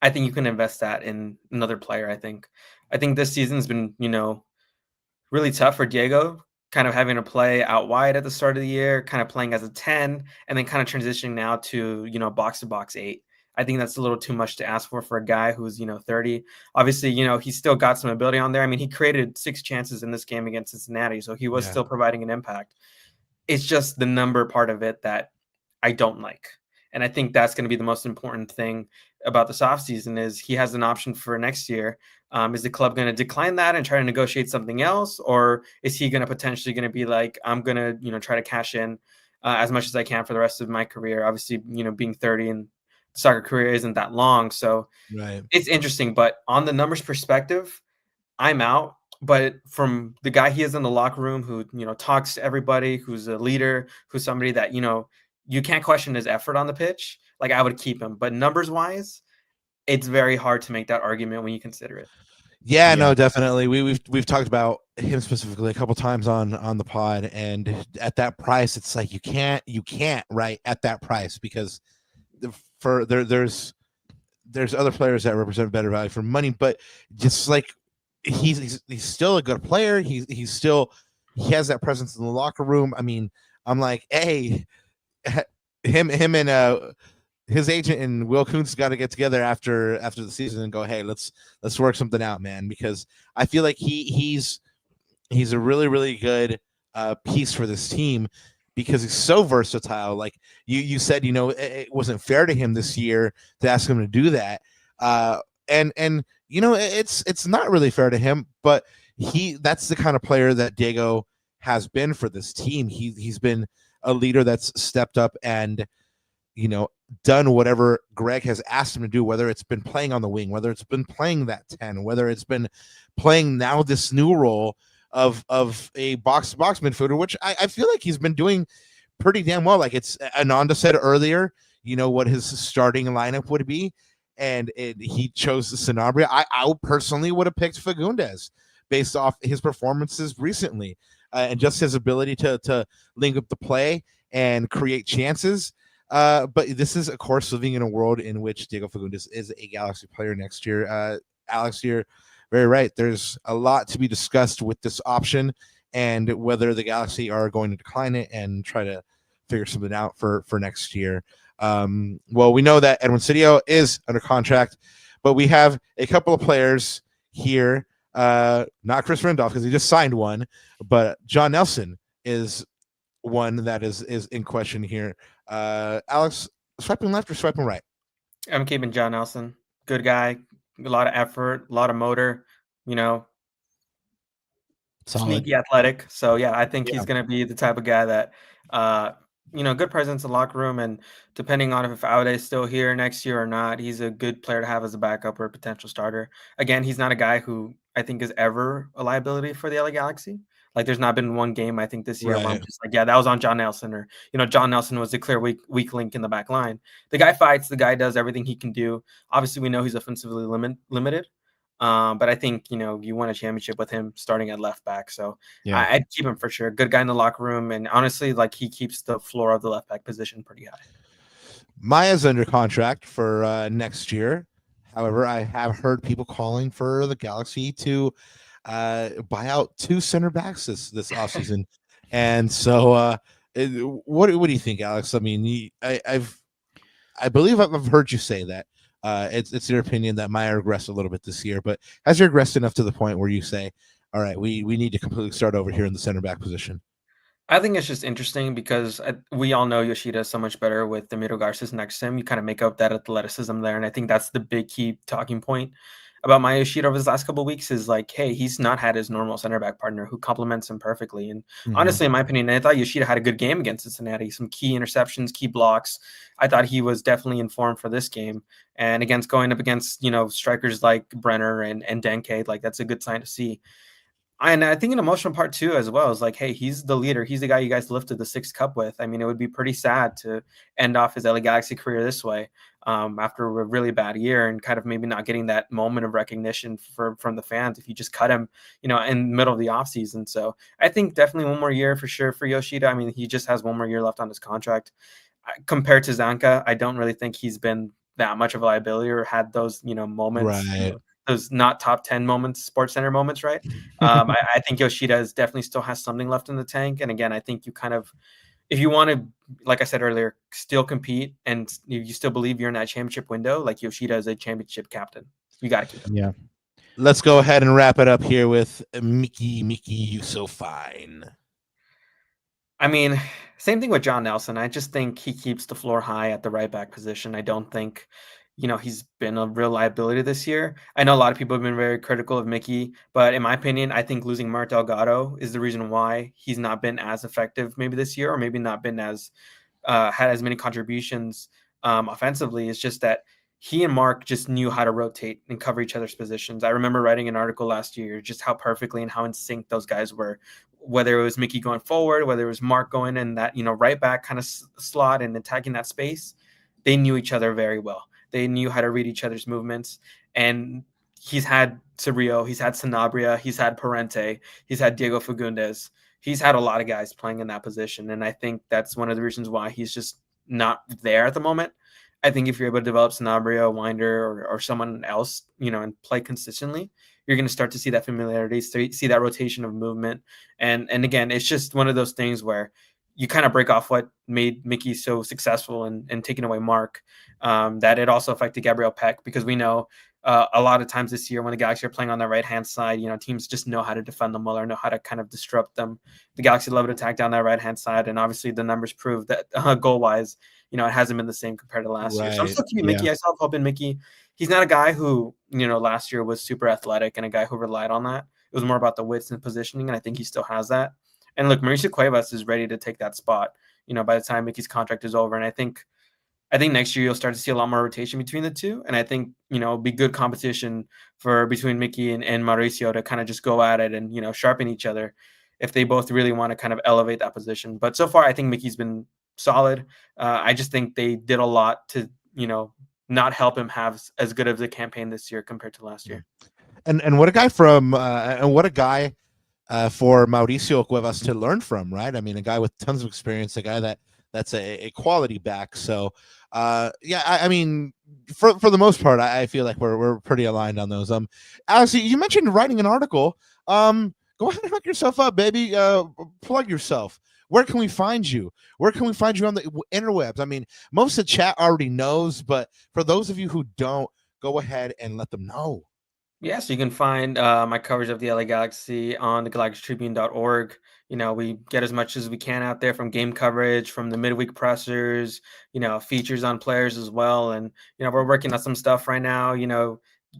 I think you can invest that in another player. I think this season's been, really tough for Diego, kind of having to play out wide at the start of the year, kind of playing as a 10, and then kind of transitioning now to, box to box 8. I think that's a little too much to ask for a guy who's, 30. Obviously, he's still got some ability on there. I mean, he created 6 chances in this game against Cincinnati, so he was still providing an impact. It's just the number part of it that I don't like. And I think that's going to be the most important thing about this offseason is he has an option for next year. Is the club going to decline that and try to negotiate something else? Or is he going to potentially going to be like, I'm going to, try to cash in as much as I can for the rest of my career? Obviously, being 30 and the soccer career isn't that long. So It's interesting. But on the numbers perspective, I'm out. But from the guy he is in the locker room who, talks to everybody, who's a leader, who's somebody that, you can't question his effort on the pitch. Like, I would keep him. But numbers wise, it's very hard to make that argument when you consider it. Yeah, no, definitely. We've talked about him specifically a couple times on the pod, and at that price, it's like you can't right at that price, because there's other players that represent better value for money, but just like he's still a good player. He has that presence in the locker room. I mean, I'm like, hey, him and his agent and Will Kuntz got to get together after the season and go, hey, let's work something out, man, because I feel like he's a really, really good piece for this team, because he's so versatile. Like you said, it wasn't fair to him this year to ask him to do that. And it's not really fair to him, but that's the kind of player that Diego has been for this team. He's been a leader that's stepped up and, done whatever Greg has asked him to do, whether it's been playing on the wing, whether it's been playing that 10, whether it's been playing now this new role of a box-to-box midfielder, which I feel like he's been doing pretty damn well. Like Ananda said earlier, what his starting lineup would be, and he chose the Sanabria. I personally would have picked Fagundez based off his performances recently, and just his ability to link up the play and create chances. But this is, of course, living in a world in which Diego Fagundez is a Galaxy player next year. Alex, you're very right. There's a lot to be discussed with this option, and whether the Galaxy are going to decline it and try to figure something out for next year. Well, we know that Edwin Cidio is under contract, but we have a couple of players here. Not Chris Randolph, because he just signed one, but John Nelson is one that is in question here. Alex, swiping left or swiping right? I'm keeping John Nelson. Good guy, a lot of effort, a lot of motor, sneaky athletic. So yeah, I think he's going to be the type of guy that, good presence in the locker room, and depending on if Aude is still here next year or not, he's a good player to have as a backup or a potential starter. Again, he's not a guy who I think is ever a liability for the LA Galaxy. Like, there's not been one game, I think, this year where I'm just like, yeah, that was on John Nelson, or, John Nelson was the clear weak link in the back line. The guy fights, the guy does everything he can do. Obviously, we know he's offensively limited, But I think, you won a championship with him starting at left back. So Yeah. I'd keep him for sure. Good guy in the locker room. And honestly, like, he keeps the floor of the left back position pretty high. Maya's under contract for next year. However, I have heard people calling for the Galaxy to buy out 2 center backs this offseason. And so what do you think, Alex? I mean, I believe I've heard you say that it's your opinion that Maya regressed a little bit this year, but has he regressed enough to the point where you say, all right, we need to completely start over here in the center back position? I think it's just interesting because we all know Yoshida is so much better with Ramiro Garces next to him. You kind of make up that athleticism there. And I think that's the big key talking point about Maya Yoshida over his last couple of weeks is like, hey, he's not had his normal center back partner who complements him perfectly. And honestly, in my opinion, I thought Yoshida had a good game against Cincinnati, some key interceptions, key blocks. I thought he was definitely in form for this game. And going up against, strikers like Brenner and Denke, like that's a good sign to see. And I think an emotional part too, as well, is like, hey, he's the leader. He's the guy you guys lifted the 6th cup with. I mean, it would be pretty sad to end off his LA Galaxy career this way after a really bad year and kind of maybe not getting that moment of recognition from the fans if you just cut him, in the middle of the offseason. So I think definitely one more year for sure for Yoshida. I mean, he just has one more year left on his contract. Compared to Zanka, I don't really think he's been that much of a liability or had those, moments. Right. Those not top 10 moments, Sports Center moments, right? I think Yoshida definitely still has something left in the tank. And again, I think you kind of, if you want to, like I said earlier, still compete and you still believe you're in that championship window, like Yoshida is a championship captain. You got to keep him. Yeah. Let's go ahead and wrap it up here with Mickey, you so fine. I mean, same thing with John Nelson. I just think he keeps the floor high at the right back position. I don't think, he's been a real liability this year. I know a lot of people have been very critical of Mickey, but in my opinion, I think losing Mark Delgado is the reason why he's not been as effective maybe this year, or maybe not been as had as many contributions offensively. It's just that he and Mark just knew how to rotate and cover each other's positions. I remember writing an article last year just how perfectly and how in sync those guys were, whether it was Mickey going forward, whether it was Mark going in that, right back kind of slot and attacking that space. They knew each other very well. They knew how to read each other's movements. And he's had Cerrillo, he's had Sanabria, he's had Parenthe, he's had Diego Fagundez. He's had a lot of guys playing in that position. And I think that's one of the reasons why he's just not there at the moment. I think if you're able to develop Sanabria, Winder, or someone else, and play consistently, you're going to start to see that familiarity, see that rotation of movement. And again, it's just one of those things where you kind of break off what made Mickey so successful and taking away Mark, that it also affected Gabriel Peck, because we know a lot of times this year when the Galaxy are playing on the right-hand side, teams just know how to defend them well or know how to kind of disrupt them. The Galaxy love to attack down that right-hand side, and obviously the numbers prove that goal-wise, it hasn't been the same compared to last year. So I'm still keeping Mickey. I still have hope in Mickey. He's not a guy who, last year was super athletic and a guy who relied on that. It was more about the width and positioning, and I think he still has that. And look, Mauricio Cuevas is ready to take that spot, by the time Mickey's contract is over. And I think next year you'll start to see a lot more rotation between the two. And I think, it'll be good competition between Mickey and Mauricio to kind of just go at it and, sharpen each other if they both really want to kind of elevate that position. But so far, I think Mickey's been solid. I just think they did a lot to, not help him have as good of a campaign this year compared to last year. And what a guy for Mauricio Cuevas to learn from, right? I mean, a guy with tons of experience, a guy that's a quality back. So, I mean, for the most part, I feel like we're pretty aligned on those. Alex, you mentioned writing an article. Go ahead and hook yourself up, baby. Plug yourself. Where can we find you? Where can we find you on the interwebs? I mean, most of the chat already knows, but for those of you who don't, go ahead and let them know. Yeah, so you can find my coverage of the LA Galaxy on the galactictribune.org. We get as much as we can out there, from game coverage, from the midweek pressers, features on players as well. And, we're working on some stuff right now,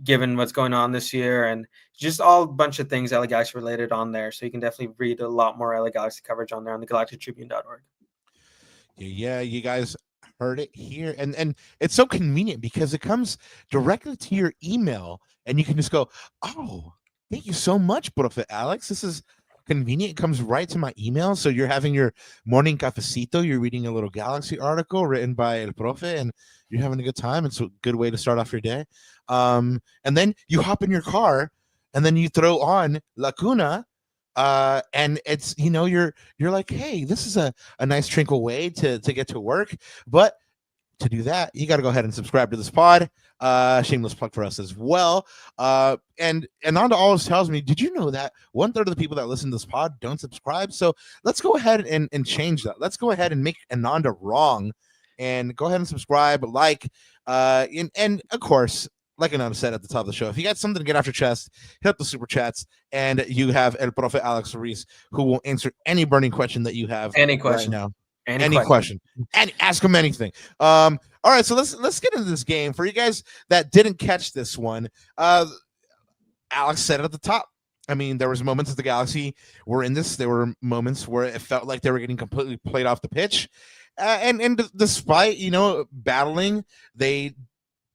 given what's going on this year, and just all a bunch of things LA Galaxy related on there. So you can definitely read a lot more LA Galaxy coverage on there on the galactictribune.org. Yeah, you guys heard it here. And it's so convenient because it comes directly to your email and you can just go, oh, thank you so much, Profe Alex. This is convenient. It comes right to my email. So you're having your morning cafecito, you're reading a little Galaxy article written by El Profe, and you're having a good time. It's a good way to start off your day. And then you hop in your car, and then you throw on Lacuna, and it's, you're like, hey, this is a nice tranquil way to get to work. But to do that, you got to go ahead and subscribe to this pod. Shameless plug for us as well. And Ananda always tells me, did you know that 1/3 of the people that listen to this pod don't subscribe? So let's go ahead and change that. Let's go ahead and make Ananda wrong and go ahead and subscribe, and of course, like Ananda said at the top of the show, if you got something to get off your chest, hit up the super chats, and you have El Profe Alex Ruiz, who will answer any burning question that you have. Any question right now. Any question. And ask him anything. All right, so let's get into this game. For you guys that didn't catch this one, Alex said it at the top. I mean, there was moments that the Galaxy were in this. There were moments where it felt like they were getting completely played off the pitch. And despite, battling, they,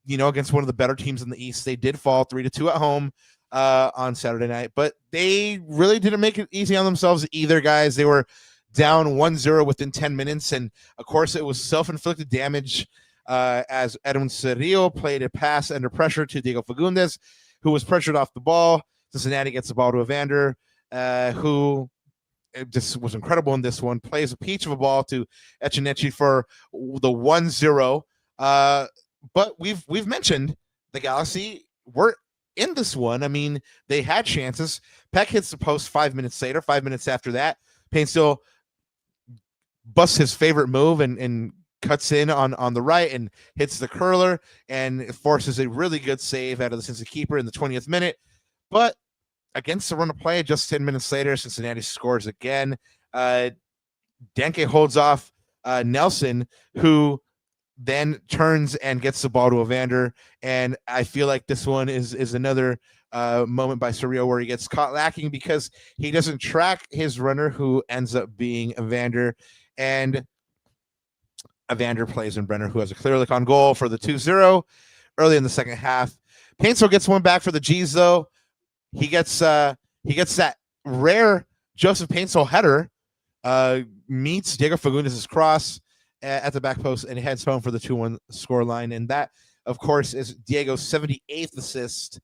against one of the better teams in the East, they did fall 3-2 at home on Saturday night. But they really didn't make it easy on themselves either, guys. They were down 1-0 within 10 minutes. And, of course, it was self-inflicted damage as Edwin Cerrillo played a pass under pressure to Diego Fagundez, who was pressured off the ball. Cincinnati gets the ball to Evander, who just was incredible in this one, plays a peach of a ball to Echenecchi for the 1-0. But we've mentioned the Galaxy were in this one. I mean, they had chances. Peck hits the post 5 minutes later. 5 minutes after that, Paintsil busts his favorite move and cuts in on the right and hits the curler and forces a really good save out of the Cincinnati keeper in the 20th minute. But against the run of play, just 10 minutes later, Cincinnati scores again. Denke holds off Nelson, who then turns and gets the ball to Evander. And I feel like this one is another moment by Cerrillo where he gets caught lacking because he doesn't track his runner, who ends up being Evander. And Evander plays in Brenner, who has a clear look on goal for the 2-0 early in the second half. Paintsil gets one back for the G's, though. He gets that rare Joseph Paintsil header, meets Diego Fagundez' cross at the back post and heads home for the 2-1 scoreline. And that, of course, is Diego's 78th assist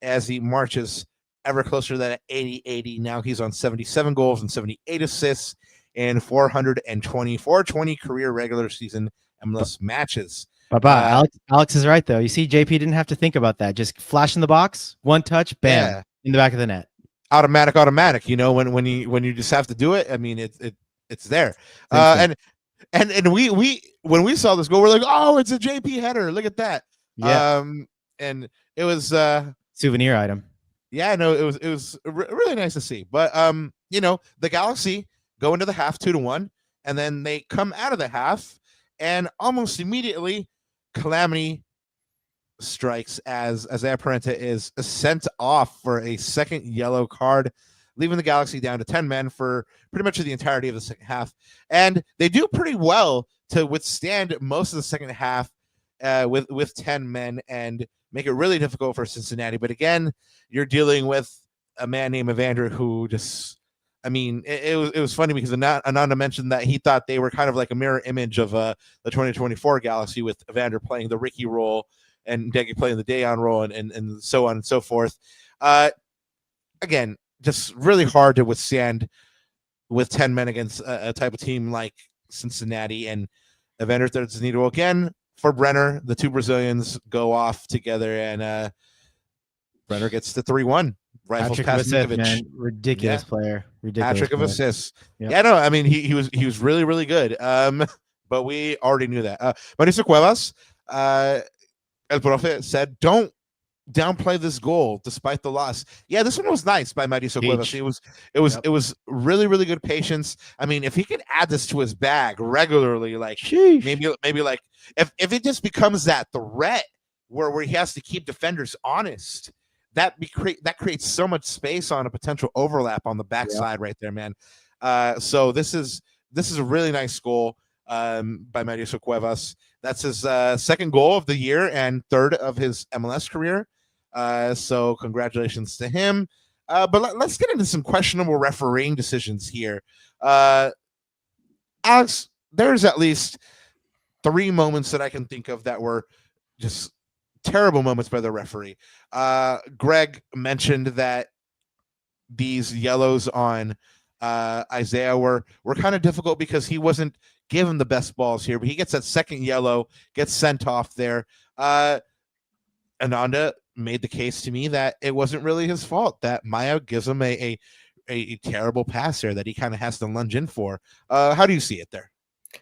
as he marches ever closer to that 80-80. Now he's on 77 goals and 78 assists and 420 career regular season MLS matches. Alex is right, though. You see, JP didn't have to think about that. Just flash in the box, one touch, bam, in the back of the net. Automatic. When you just have to do it. I mean, it's there. And we when we saw this goal, we're like, oh, it's a JP header. Look at that. Yeah. And it was souvenir item. Yeah, no, it was really nice to see. But the Galaxy go into the half 2-1, and then they come out of the half, and almost immediately calamity strikes as Parenthe is sent off for a second yellow card, leaving the Galaxy down to 10 men for pretty much the entirety of the second half. And they do pretty well to withstand most of the second half with 10 men and make it really difficult for Cincinnati. But again, you're dealing with a man named Evander who just, I mean, it was funny because Ananda mentioned that he thought they were kind of like a mirror image of the 2024 Galaxy, with Evander playing the Ricky role and Deggy playing the Dayon role and so on and so forth. Again, just really hard to withstand with 10 men against a type of team like Cincinnati. And Evander threads the needle again for Brenner. The two Brazilians go off together, and Brenner gets the 3-1. Rifles past man. Ridiculous player. Ridiculous Patrick of player. assists. Yep. Yeah, no, I mean he was really, really good. But we already knew that. Mauricio Cuevas, El Profe said, don't downplay this goal despite the loss. Yeah, this one was nice by Mauricio Cuevas. It was really, really good patience. I mean, if he could add this to his bag regularly, like maybe like if it just becomes that threat where he has to keep defenders honest, that creates so much space on a potential overlap on the backside right there, man. So this is a really nice goal by Mauricio Cuevas. That's his second goal of the year and third of his MLS career. So congratulations to him. But let's get into some questionable refereeing decisions here. Alex, there's at least 3 moments that I can think of that were just terrible moments by the referee. Greg mentioned that these yellows on Isaiah were kind of difficult because he wasn't given the best balls here, but he gets that second yellow, gets sent off there. Ananda made the case to me that it wasn't really his fault, that Maya gives him a terrible pass there that he kind of has to lunge in for. How do you see it there?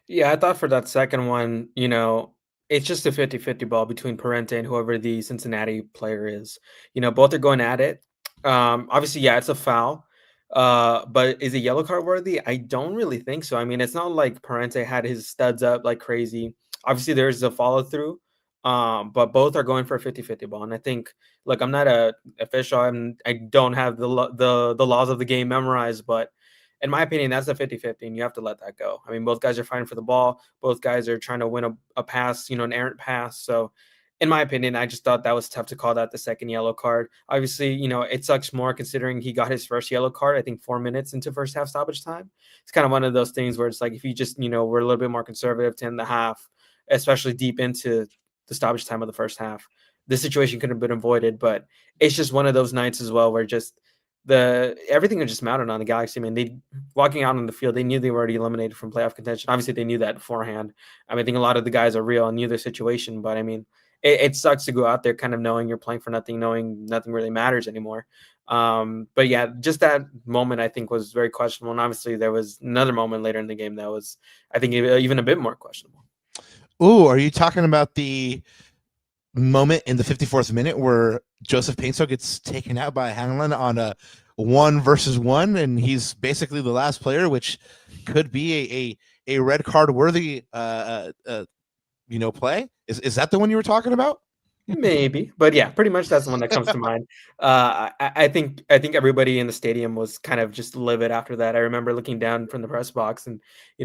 Yeah, I thought for that second one, it's just a 50-50 ball between Parenthe and whoever the Cincinnati player is. Both are going at it. Obviously, yeah, it's a foul. But is it yellow card worthy? I don't really think so. I mean, it's not like Parenthe had his studs up like crazy. Obviously, there's a follow through. But both are going for a 50-50 ball. And I think, look, I'm not a official. I don't have the laws of the game memorized, but in my opinion, that's a 50-50, and you have to let that go. I mean, both guys are fighting for the ball. Both guys are trying to win a pass, an errant pass. So in my opinion, I just thought that was tough to call that the second yellow card. Obviously, it sucks more considering he got his first yellow card, I think 4 minutes into first half stoppage time. It's kind of one of those things where it's like, if you just, were a little bit more conservative to end the half, especially deep into the stoppage time of the first half, this situation could have been avoided. But it's just one of those nights as well where just everything was just mounted on the Galaxy. I mean, they walking out on the field, they knew they were already eliminated from playoff contention. Obviously, they knew that beforehand. I mean, I think a lot of the guys are real and knew their situation, but I mean, it sucks to go out there kind of knowing you're playing for nothing, knowing nothing really matters anymore. But yeah, just that moment I think was very questionable. And obviously, there was another moment later in the game that was, I think, even a bit more questionable. Ooh, are you talking about the moment in the 54th minute where Joseph Paintsil gets taken out by Hanlon on a 1-versus-1, and he's basically the last player, which could be a red card worthy play? Is that the one you were talking about? Maybe, but yeah, pretty much that's the one that comes to mind. I think everybody in the stadium was kind of just livid after that. I remember looking down from the press box and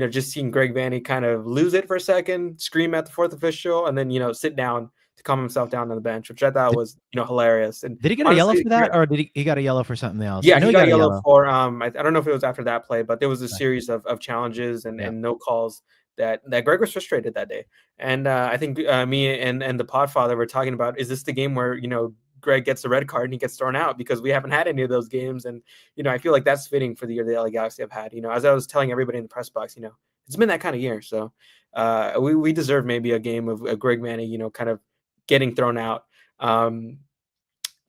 just seeing Greg Vanney kind of lose it for a second, scream at the fourth official, and then sit down to calm himself down on the bench, which I thought was hilarious. And did he get a yellow for that, or did he got a yellow for something else? Yeah, he got a yellow for I don't know if it was after that play, but there was a series of challenges and no calls that Greg was frustrated that day. And I think me and the Podfather were talking about, is this the game where Greg gets the red card and he gets thrown out, because we haven't had any of those games. And I feel like that's fitting for the year the LA Galaxy have had. As I was telling everybody in the press box, it's been that kind of year. So we deserve maybe a game of Greg Vanney, kind of getting thrown out.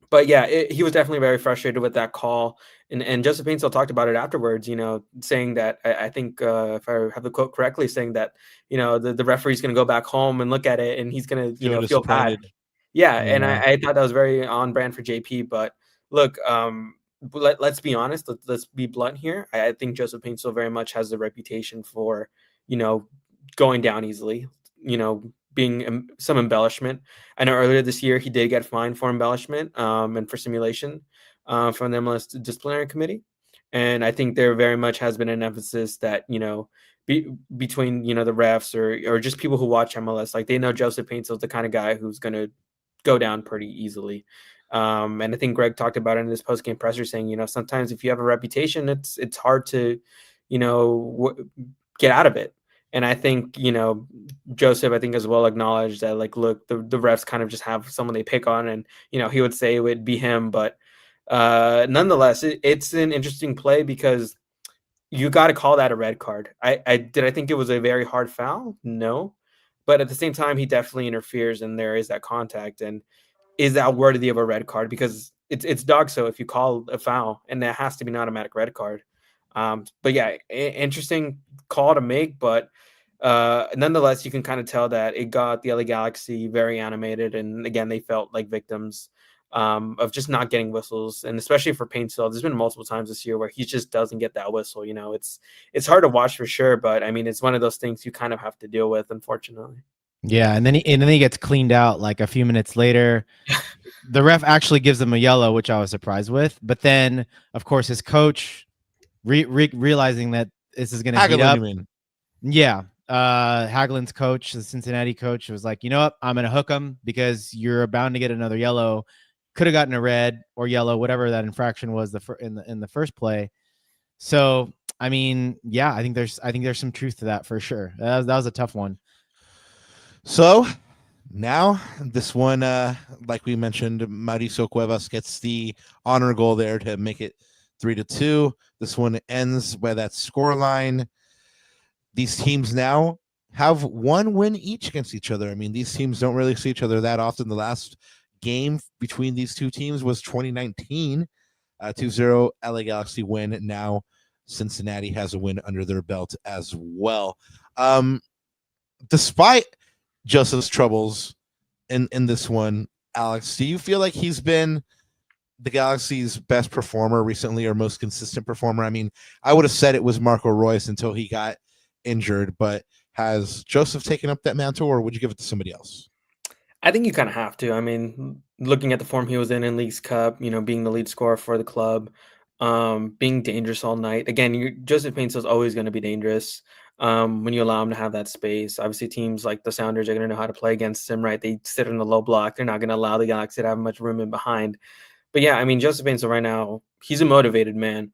But yeah, he was definitely very frustrated with that call. And Joseph Paintsil talked about it afterwards, saying that, I think if I have the quote correctly, saying that, the referee's going to go back home and look at it and he's going to feel bad. Yeah. And I thought that was very on brand for JP. But look, let's be honest. Let's be blunt here. I think Joseph Paintsil very much has the reputation for, going down easily, being some embellishment. I know earlier this year he did get fined for embellishment and for simulation from the MLS disciplinary committee. And I think there very much has been an emphasis that, between, the refs or just people who watch MLS, like they know Joseph Paintsil is the kind of guy who's going to go down pretty easily. And I think Greg talked about it in his post-game presser saying, sometimes if you have a reputation, it's hard to, get out of it. And I think, Joseph, I think as well acknowledged that, like, look, the refs kind of just have someone they pick on, and, he would say it would be him. But nonetheless, it's an interesting play because you got to call that a red card. I think it was a very hard foul? No. But at the same time, he definitely interferes and there is that contact. And is that worthy of a red card? Because it's dog so if you call a foul, and that has to be an automatic red card. But yeah, interesting call to make, but nonetheless, you can kind of tell that it got the LA Galaxy very animated. And again, they felt like victims of just not getting whistles. And especially for Paintsil, there's been multiple times this year where he just doesn't get that whistle. It's hard to watch for sure, but I mean, it's one of those things you kind of have to deal with, unfortunately. Yeah, and then he gets cleaned out like a few minutes later. The ref actually gives him a yellow, which I was surprised with. But then, of course, his coach realizing that this is going to heat up. Yeah, Hagelin's coach, the Cincinnati coach, was like, you know what? I'm going to hook him because you're bound to get another yellow could have gotten a red or yellow, whatever that infraction was in the first play. So, I mean, yeah, I think there's some truth to that for sure. That was a tough one. So now this one, like we mentioned, Mauricio Cuevas gets the honor goal there to make it 3-2. This one ends by that scoreline. These teams now have one win each against each other. I mean, these teams don't really see each other that often. The last game between these two teams was 2019, 2-0 LA Galaxy win. Now Cincinnati has a win under their belt as well. Despite Joseph's troubles in this one, Alex, do you feel like he's been the Galaxy's best performer recently or most consistent performer? I mean, I would have said it was Marco Reus until he got injured, but has Joseph taken up that mantle, or would you give it to somebody else? I think you kind of have to. I mean, looking at the form he was in Leagues Cup, being the lead scorer for the club, being dangerous all night. Again, Joseph Paintsil is always going to be dangerous when you allow him to have that space. Obviously, teams like the Sounders are going to know how to play against him, right? They sit in the low block. They're not going to allow the Galaxy to have much room in behind. But yeah, I mean, Joseph Paintsil right now, he's a motivated man.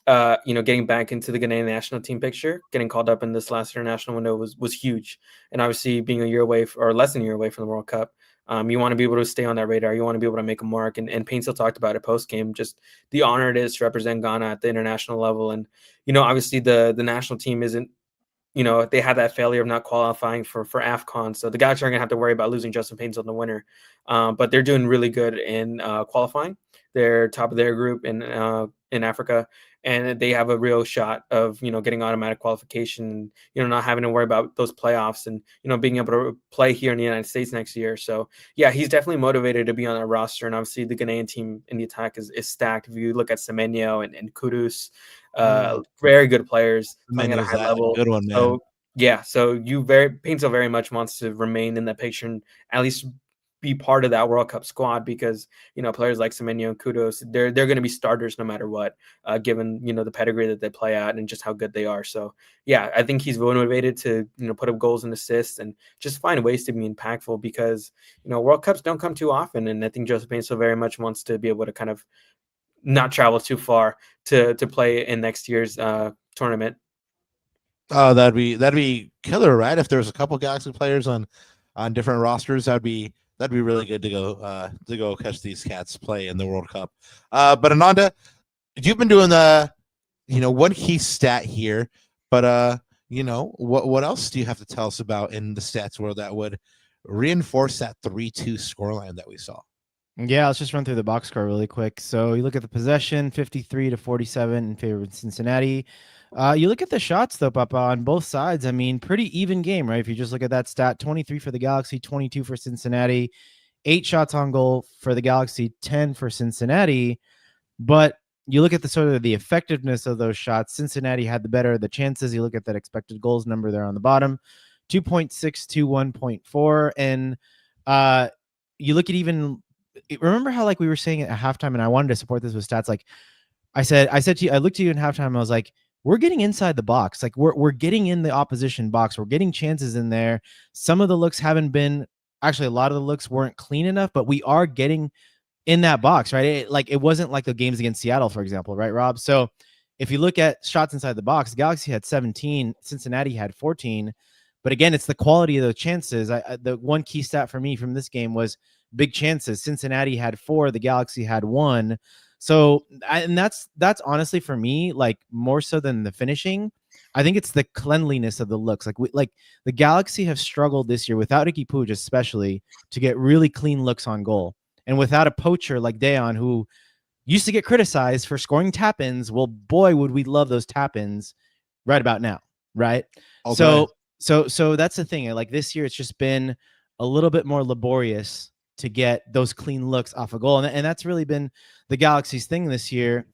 Getting back into the Ghanaian national team picture, getting called up in this last international window was huge. And obviously being a year away or less than a year away from the World Cup, you want to be able to stay on that radar. You want to be able to make a mark. And Paintsil talked about it post-game, just the honor it is to represent Ghana at the international level. And, obviously the national team isn't, they had that failure of not qualifying for AFCON. So the guys aren't going to have to worry about losing Joseph Paintsil in the winter. But they're doing really good in qualifying. They're top of their group in Africa, and they have a real shot of getting automatic qualification, not having to worry about those playoffs, and being able to play here in the United States next year. So yeah, he's definitely motivated to be on that roster, and obviously the Ghanaian team in the attack is stacked. If you look at Semenyo and Kudus, very good players playing at a high level. Good one, man. So yeah, so Paintsil very much wants to remain in that picture and at least be part of that World Cup squad, because players like Semenyo and Kudos, they're going to be starters no matter what, given the pedigree that they play at and just how good they are. So yeah, I think he's motivated to put up goals and assists and just find ways to be impactful, because World Cups don't come too often, and I think Joseph Paintsil very much wants to be able to kind of not travel too far to play in next year's tournament. Oh, that'd be killer, right? If there was a couple Galaxy players on different rosters, that'd be really good to go catch these cats play in the World Cup. But Ananda, you've been doing the one key stat here, but what else do you have to tell us about in the stats world that would reinforce that 3-2 scoreline that we saw? Yeah, let's just run through the box score really quick. So you look at the possession, 53-47 in favor of Cincinnati. You look at the shots, though, Papa, on both sides. I mean, pretty even game, right? If you just look at that stat, 23 for the Galaxy, 22 for Cincinnati, 8 shots on goal for the Galaxy, 10 for Cincinnati. But you look at the sort of the effectiveness of those shots. Cincinnati had the better of the chances. You look at that expected goals number there on the bottom, 2.6 to 1.4. And you look at even, remember how like we were saying at halftime, and I wanted to support this with stats. Like I said to you, I looked at you in halftime, and I was like, we're getting inside the box. Like we're getting in the opposition box. We're getting chances in there. Some of the looks haven't been, actually a lot of the looks weren't clean enough, but we are getting in that box, right? It wasn't like the games against Seattle, for example, right, Rob? So if you look at shots inside the box, the Galaxy had 17, Cincinnati had 14. But again, it's the quality of the chances. The one key stat for me from this game was big chances. Cincinnati had 4, the Galaxy had 1. So, and that's honestly for me, like more so than the finishing, I think it's the cleanliness of the looks. Like the Galaxy have struggled this year without Icky Puig, especially, to get really clean looks on goal, and without a poacher like Dejan, who used to get criticized for scoring tap-ins. Well, boy, would we love those tap-ins right about now, right? Okay. So that's the thing. Like this year, it's just been a little bit more laborious to get those clean looks off a goal. And that's really been the Galaxy's thing this year.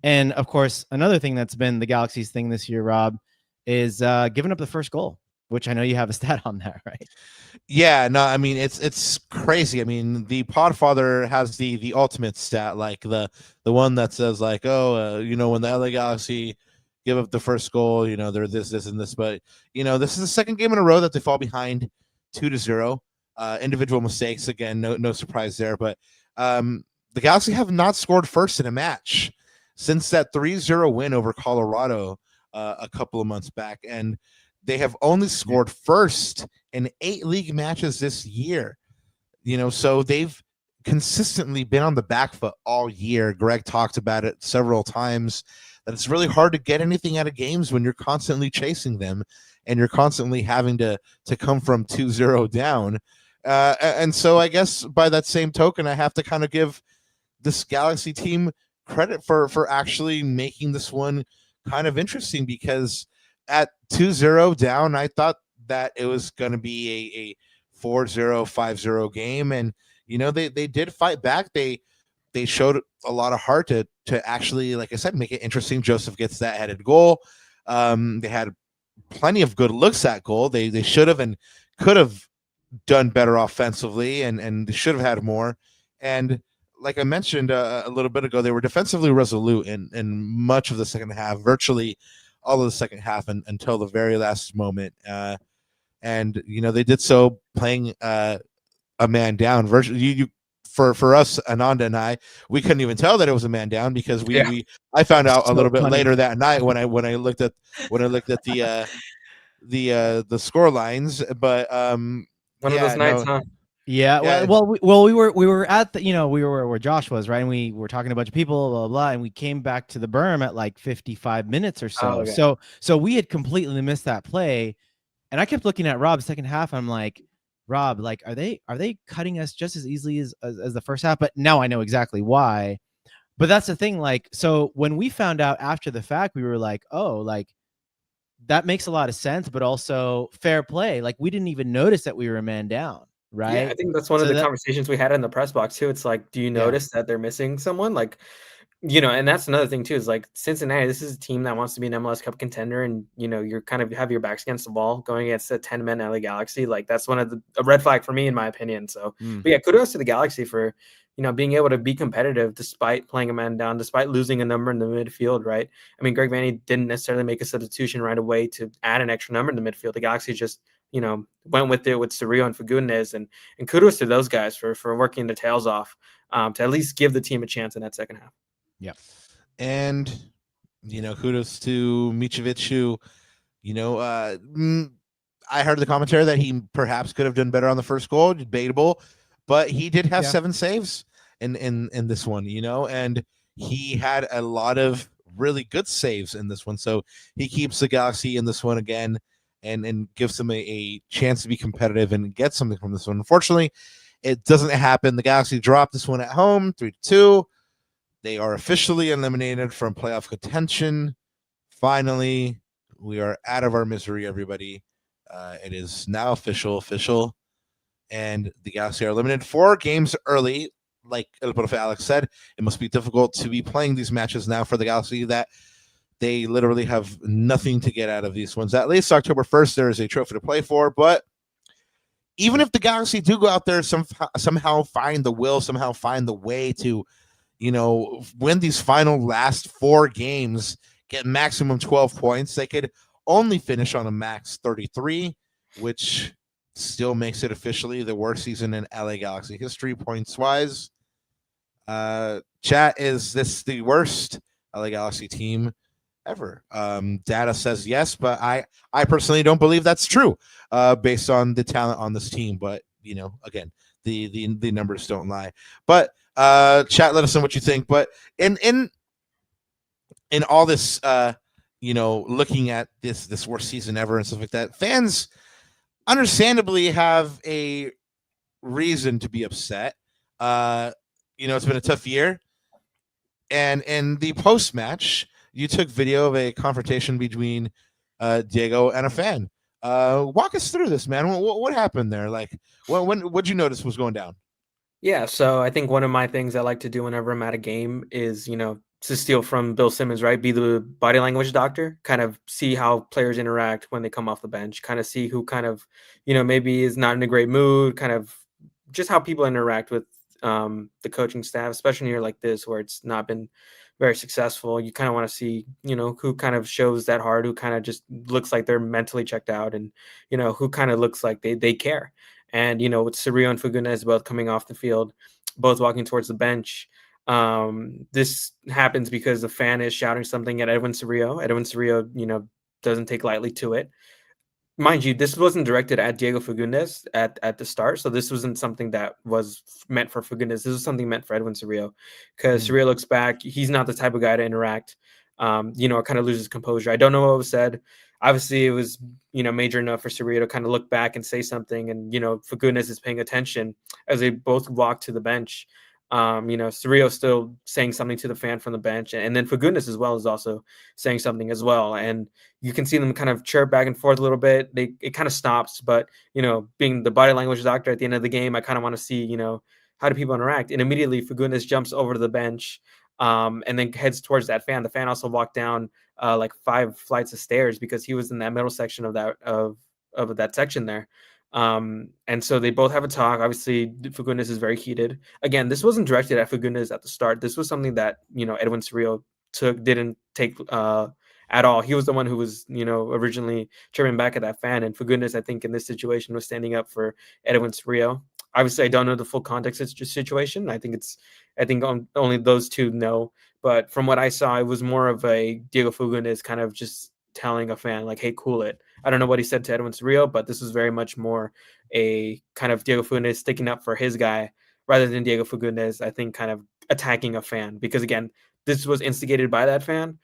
And of course, another thing that's been the Galaxy's thing this year, Rob, is giving up the first goal, which I know you have a stat on that, right? Yeah, no, I mean, it's crazy. I mean, the Podfather has the ultimate stat, like the one that says like, when the LA Galaxy give up the first goal, they're this, and this, but this is the second game in a row that they fall behind 2-0. Individual mistakes, again, no surprise there, but the Galaxy have not scored first in a match since that 3-0 win over Colorado a couple of months back. And they have only scored first in 8 league matches this year. So they've consistently been on the back foot all year. Greg talked about it several times, that it's really hard to get anything out of games when you're constantly chasing them and you're constantly having to come from 2-0 down. And so I guess by that same token, I have to kind of give this Galaxy team credit for actually making this one kind of interesting, because at 2-0 down, I thought that it was going to be a 4-0, 5-0 game. And, they did fight back. They showed a lot of heart to actually, like I said, make it interesting. Joseph gets that headed goal. They had plenty of good looks at goal. They should have and could have done better offensively, and they should have had more. And like I mentioned a little bit ago, they were defensively resolute in much of the second half, virtually all of the second half until the very last moment. And they did so playing a man down. Virtually, for us, Ananda and I, we couldn't even tell that it was a man down, because I found out a little bit later that night when I looked at the score lines. But one of those nights, huh? Yeah, Yeah. well, we were at the, we were where Josh was, right? And we were talking to a bunch of people, blah, blah, blah, and we came back to the berm at like 55 minutes or so. Oh, okay. So we had completely missed that play, and I kept looking at Rob's second half. I'm like, Rob, like, are they cutting us just as easily as the first half? But now I know exactly why. But that's the thing, like, so when we found out after the fact, we were like, oh, like, that makes a lot of sense, but also fair play. Like, we didn't even notice that we were a man down. Right. Yeah, I think that's one of the conversations we had in the press box too. It's like, do you notice that they're missing someone? Like, and that's another thing too, is like Cincinnati, this is a team that wants to be an MLS Cup contender, and you're kind of have your backs against the wall going against a 10-man LA Galaxy. Like, that's one of a red flag for me, in my opinion. So, but yeah, kudos to the Galaxy for being able to be competitive despite playing a man down, despite losing a number in the midfield. Right? I mean, Greg Vanney didn't necessarily make a substitution right away to add an extra number in the midfield. The Galaxy just went with it with Cerrillo and Fagundez, and kudos to those guys for working their tails off to at least give the team a chance in that second half. Yeah. And, kudos to Mitrovic, who, I heard the commentary that he perhaps could have done better on the first goal, debatable, but he did have 7 saves in this one, and he had a lot of really good saves in this one. So he keeps the Galaxy in this one again, and gives them a chance to be competitive and get something from this one. Unfortunately, it doesn't happen. The Galaxy dropped this one at home, 3-2. They are officially eliminated from playoff contention. Finally, we are out of our misery, everybody. It is now official. And the Galaxy are eliminated 4 games early. Like El Profe Alex said, it must be difficult to be playing these matches now for the Galaxy, that they literally have nothing to get out of these ones. At least October 1st, there is a trophy to play for. But even if the Galaxy do go out there, somehow find the will, somehow find the way to, win these final last 4 games, get maximum 12 points, they could only finish on a max 33, which still makes it officially the worst season in LA Galaxy history, points-wise. Chat, is this the worst LA Galaxy team ever? Data says yes, but I personally don't believe that's true, based on the talent on this team. But again, the numbers don't lie. But chat, let us know what you think. But in all this, looking at this worst season ever and stuff like that, fans understandably have a reason to be upset. It's been a tough year, and in the post match, you took video of a confrontation between Diego and a fan. Walk us through this, man. What happened there? Like, what'd you notice was going down? Yeah, so I think one of my things I like to do whenever I'm at a game is, to steal from Bill Simmons, right? Be the body language doctor, kind of see how players interact when they come off the bench, kind of see who kind of, maybe is not in a great mood, kind of just how people interact with the coaching staff, especially in a year like this where it's not been very successful. You kind of want to see, who kind of shows that hard, who kind of just looks like they're mentally checked out, and, who kind of looks like they care. And, with Cerrillo and Fagundez both coming off the field, both walking towards the bench, This happens because the fan is shouting something at Edwin Cerrillo. Edwin Cerrillo, doesn't take lightly to it. Mind you, this wasn't directed at Diego Fagundez at the start, so this wasn't something that was meant for Fagundez. This was something meant for Edwin Cerrillo, because Cerrillo looks back. He's not the type of guy to interact. It kind of loses composure. I don't know what was said. Obviously, it was major enough for Cerrillo to kind of look back and say something, and Fagundez is paying attention as they both walk to the bench. Cerrillo still saying something to the fan from the bench, and then Fagundez as well is also saying something as well. And you can see them kind of chirp back and forth a little bit. It kind of stops, but being the body language doctor at the end of the game, I kind of want to see how do people interact. And immediately Fagundez jumps over to the bench, and then heads towards that fan. The fan also walked down like 5 flights of stairs because he was in that middle section of that section there. And so they both have a talk. Obviously, Fagundez is very heated. Again, this wasn't directed at Fagundez at the start. This was something that Edwin Cerrillo didn't take at all. He was the one who was originally chirping back at that fan, and Fagundez, I think, in this situation was standing up for Edwin Cerrillo. Obviously, I don't know the full context of the situation. I think only those two know. But from what I saw, it was more of a Diego Fagundez kind of just telling a fan like, "Hey, cool it." I don't know what he said to Edwin Cerrillo, but this was very much more a kind of Diego Fagundez sticking up for his guy rather than Diego Fagundez, I think, kind of attacking a fan. Because again, this was instigated by that fan.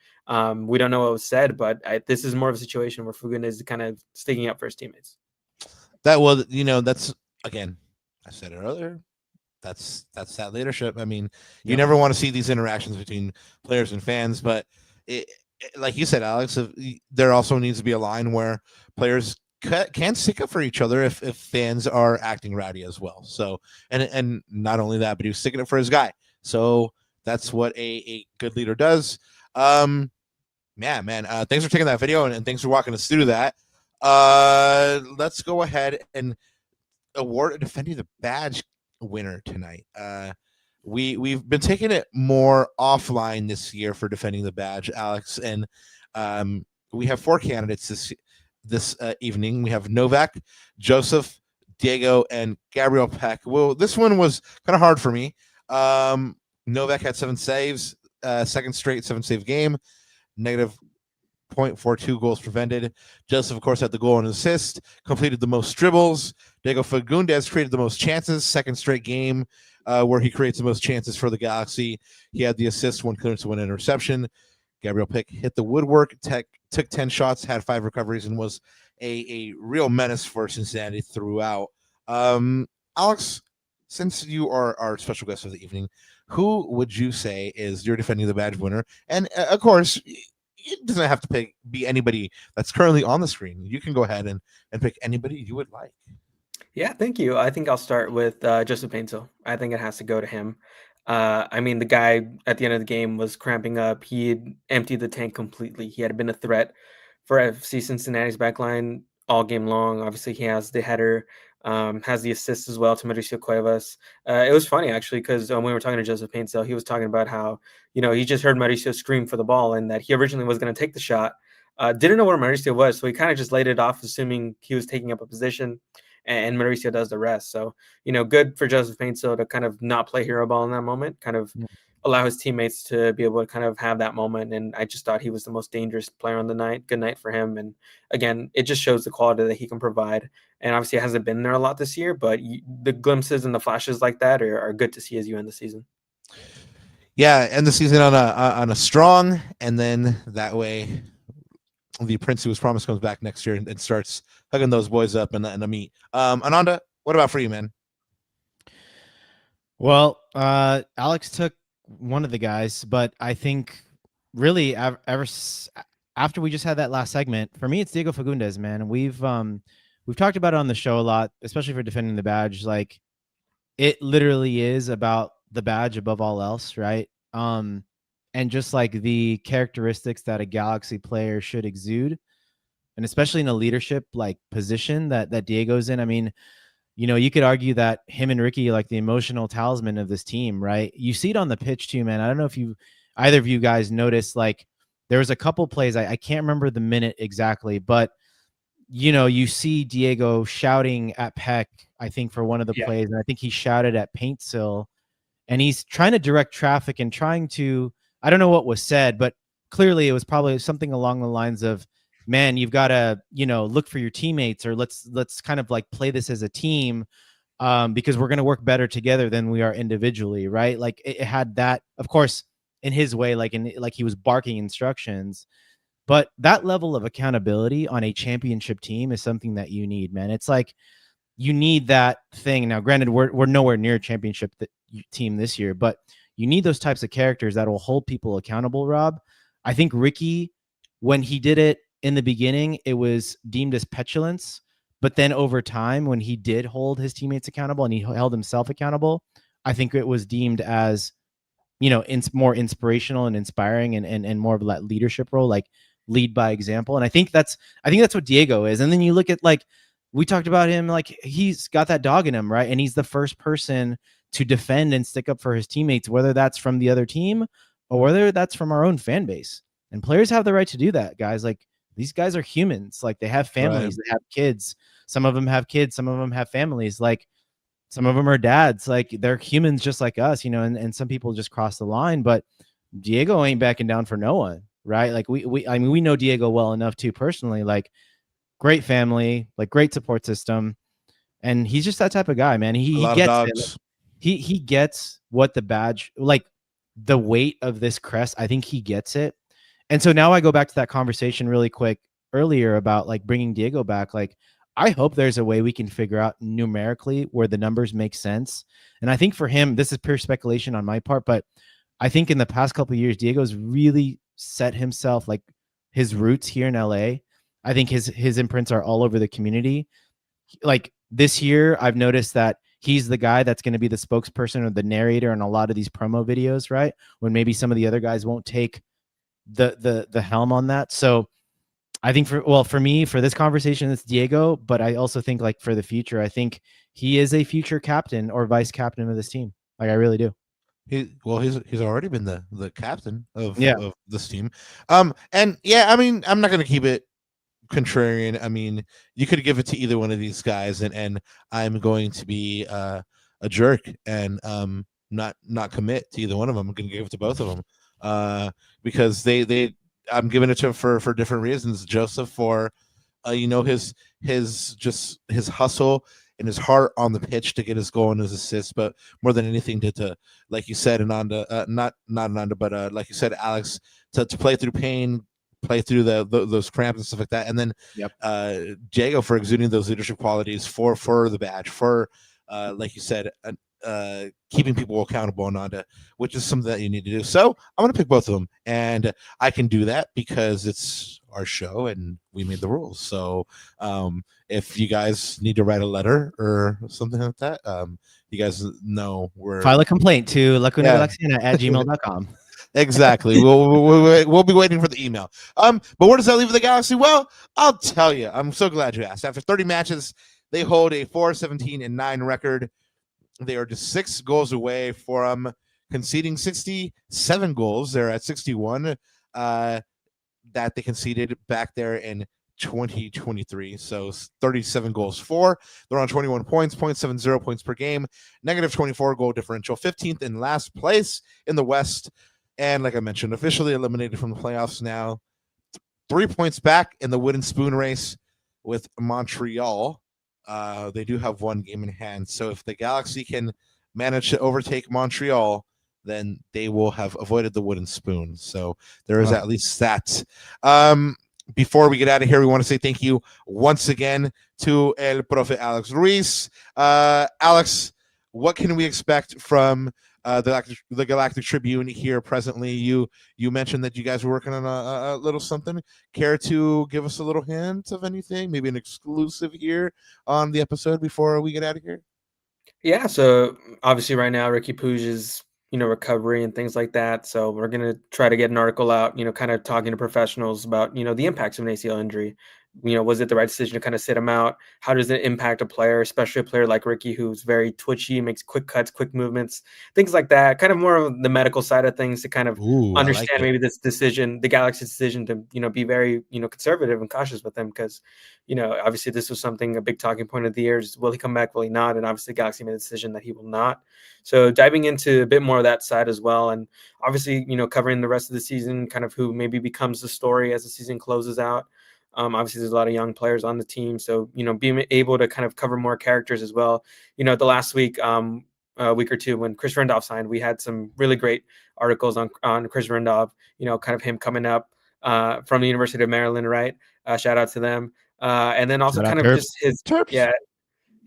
We don't know what was said, but this is more of a situation where Fagundez is kind of sticking up for his teammates. That's, again, I said it earlier. That's that leadership. I mean, you never want to see these interactions between players and fans, but like you said, Alex, there also needs to be a line where players can stick up for each other if fans are acting rowdy as well. So, and not only that, but he was sticking up for his guy. So that's what a good leader does. Man, thanks for taking that video and thanks for walking us through that. Let's go ahead and award Defending the Badge winner tonight. We've been taking it more offline this year for Defending the Badge, Alex, and we have 4 candidates this evening. We have Novak, Joseph, Diego, and Gabriel Peck. Well, this one was kind of hard for me. Novak had 7 saves, second straight 7-save game, negative 0.42 goals prevented. Joseph, of course, had the goal and assist, completed the most dribbles. Diego Fagundez created the most chances, second straight game where he creates the most chances for the Galaxy. He had the assist, 1 clearance, 1 interception. Gabriel Peck hit the woodwork, took 10 shots, had 5 recoveries, and was a real menace for Cincinnati throughout. Alex, since you are our special guest of the evening, who would you say is your Defending the Badge winner? And of course, it doesn't have to be anybody that's currently on the screen. You can go ahead and pick anybody you would like. Yeah, thank you. I think I'll start with Joseph Paintsil. I think it has to go to him. I mean, the guy at the end of the game was cramping up. He had emptied the tank completely. He had been a threat for FC Cincinnati's backline all game long. Obviously, he has the header, has the assist as well to Mauricio Cuevas. It was funny, actually, because when we were talking to Joseph Paintsil, he was talking about how, he just heard Mauricio scream for the ball and that he originally was going to take the shot. Didn't know where Mauricio was, so he kind of just laid it off, assuming he was taking up a position. And Mauricio does the rest. So, good for Joseph Paintsil to kind of not play hero ball in that moment, kind of allow his teammates to be able to kind of have that moment. And I just thought he was the most dangerous player on the night. Good night for him. And again, it just shows the quality that he can provide. And obviously it hasn't been there a lot this year, but the glimpses and the flashes like that are good to see as you end the season. Yeah, end the season on a strong, and then that way the prince who was promised comes back next year and starts hugging those boys up in the meet. Ananda, what about for you, man? Well, Alex took one of the guys, but I think really ever after we just had that last segment, for me, it's Diego Fagundez, man. We've talked about it on the show a lot, especially for Defending the Badge. Like, it literally is about the badge above all else, right? And just like the characteristics that a Galaxy player should exude, and especially in a leadership like position that Diego's in. I mean, you could argue that him and Ricky are like the emotional talisman of this team, right? You see it on the pitch too, man. I don't know if either of you guys noticed, like, there was a couple plays, I can't remember the minute exactly, but you see Diego shouting at Peck, I think, for one of the plays, and I think he shouted at Paintsil. and he's trying to direct traffic and trying to, I don't know what was said, but clearly it was probably something along the lines of, man, you've got to, look for your teammates, or let's kind of like play this as a team, because we're going to work better together than we are individually. Right. Like it had that, of course, in his way, like he was barking instructions, but that level of accountability on a championship team is something that you need, man. It's like, you need that thing. Now, granted, we're nowhere near a championship team this year, but you need those types of characters that will hold people accountable, Rob. I think Ricky, when he did it in the beginning, it was deemed as petulance. But then over time, when he did hold his teammates accountable and he held himself accountable, I think it was deemed as, more inspirational and inspiring, and more of that leadership role, like lead by example. And I think that's what Diego is. And then you look at, like, we talked about him, like he's got that dog in him, right? And he's the first person to defend and stick up for his teammates, whether that's from the other team or whether that's from our own fan base. And players have the right to do that, guys. Like, these guys are humans. Like, they have families, They have kids. Some of them have kids. Some of them have families. Like, some of them are dads. Like, they're humans just like us, and some people just cross the line. But Diego ain't backing down for no one, right? Like, we know Diego well enough too personally. Like, great family, like great support system, and he's just that type of guy, man. He gets it. He gets what the badge, like the weight of this crest. I think he gets it. And so now I go back to that conversation really quick earlier about like bringing Diego back. Like, I hope there's a way we can figure out numerically where the numbers make sense. And I think for him, this is pure speculation on my part, but I think in the past couple of years, Diego's really set himself, like, his roots here in LA. I think his imprints are all over the community. Like, this year, I've noticed that he's the guy that's going to be the spokesperson or the narrator in a lot of these promo videos, right? When maybe some of the other guys won't take the helm on that. So I think for me, for this conversation, it's Diego, but I also think, like, for the future, I think he is a future captain or vice captain of this team. Like, I really do. He's already been the captain of this team. And yeah, I mean, I'm not going to keep it contrarian. I mean, you could give it to either one of these guys, and I'm going to be a jerk and not commit to either one of them. I'm going to give it to both of them because I'm giving it to him for different reasons. Joseph for his hustle and his heart on the pitch to get his goal and his assists, but more than anything to like you said, Ananda, not Ananda, but like you said, Alex, to play through pain, play through those cramps and stuff like that, and then Diego for exuding those leadership qualities for the badge, for like you said, keeping people accountable, Ananda, which is something that you need to do. So I'm going to pick both of them, and I can do that because it's our show and we made the rules. So if you guys need to write a letter or something like that, you guys know we're file a complaint to lacunagalaxiana@gmail.com. Exactly. We'll be waiting for the email. But where does that leave the Galaxy? Well, I'll tell you. I'm so glad you asked. After 30 matches, they hold a 4-17-9 record. They are just 6 goals away from conceding 67 goals. They're at 61 that they conceded back there in 2023. So 37 goals for. They're on 21 points, 0.70 points per game, negative 24 goal differential, 15th in last place in the West. And like I mentioned, officially eliminated from the playoffs now. 3 points back in the wooden spoon race with Montreal. They do have one game in hand. So if the Galaxy can manage to overtake Montreal, then they will have avoided the wooden spoon. So there is at least that. Before we get out of here, we want to say thank you once again to El Profe Alex Ruiz. Alex, what can we expect from the Galactic Tribune here presently? You mentioned that you guys were working on a little something. Care to give us a little hint of anything? Maybe an exclusive here on the episode before we get out of here? Yeah, so obviously right now Ricky Puig is, recovery and things like that. So we're going to try to get an article out, kind of talking to professionals about, the impacts of an ACL injury. was it the right decision to kind of sit him out? How does it impact a player, especially a player like Ricky, who's very twitchy, makes quick cuts, quick movements, things like that? Kind of more of the medical side of things to kind of Ooh, I like understand it. maybe this decision, the Galaxy's decision to, be very, conservative and cautious with him because, obviously this was a big talking point of the year is will he come back, will he not? And obviously Galaxy made the decision that he will not. So diving into a bit more of that side as well. And obviously, covering the rest of the season, kind of who maybe becomes the story as the season closes out. Obviously, there's a lot of young players on the team, so being able to kind of cover more characters as well. The last week, a week or two when Chris Rendolph signed, we had some really great articles on Chris Rendolph. Kind of him coming up from the University of Maryland, right? Shout out to them, and then also kind of Terps. just his Terps. yeah.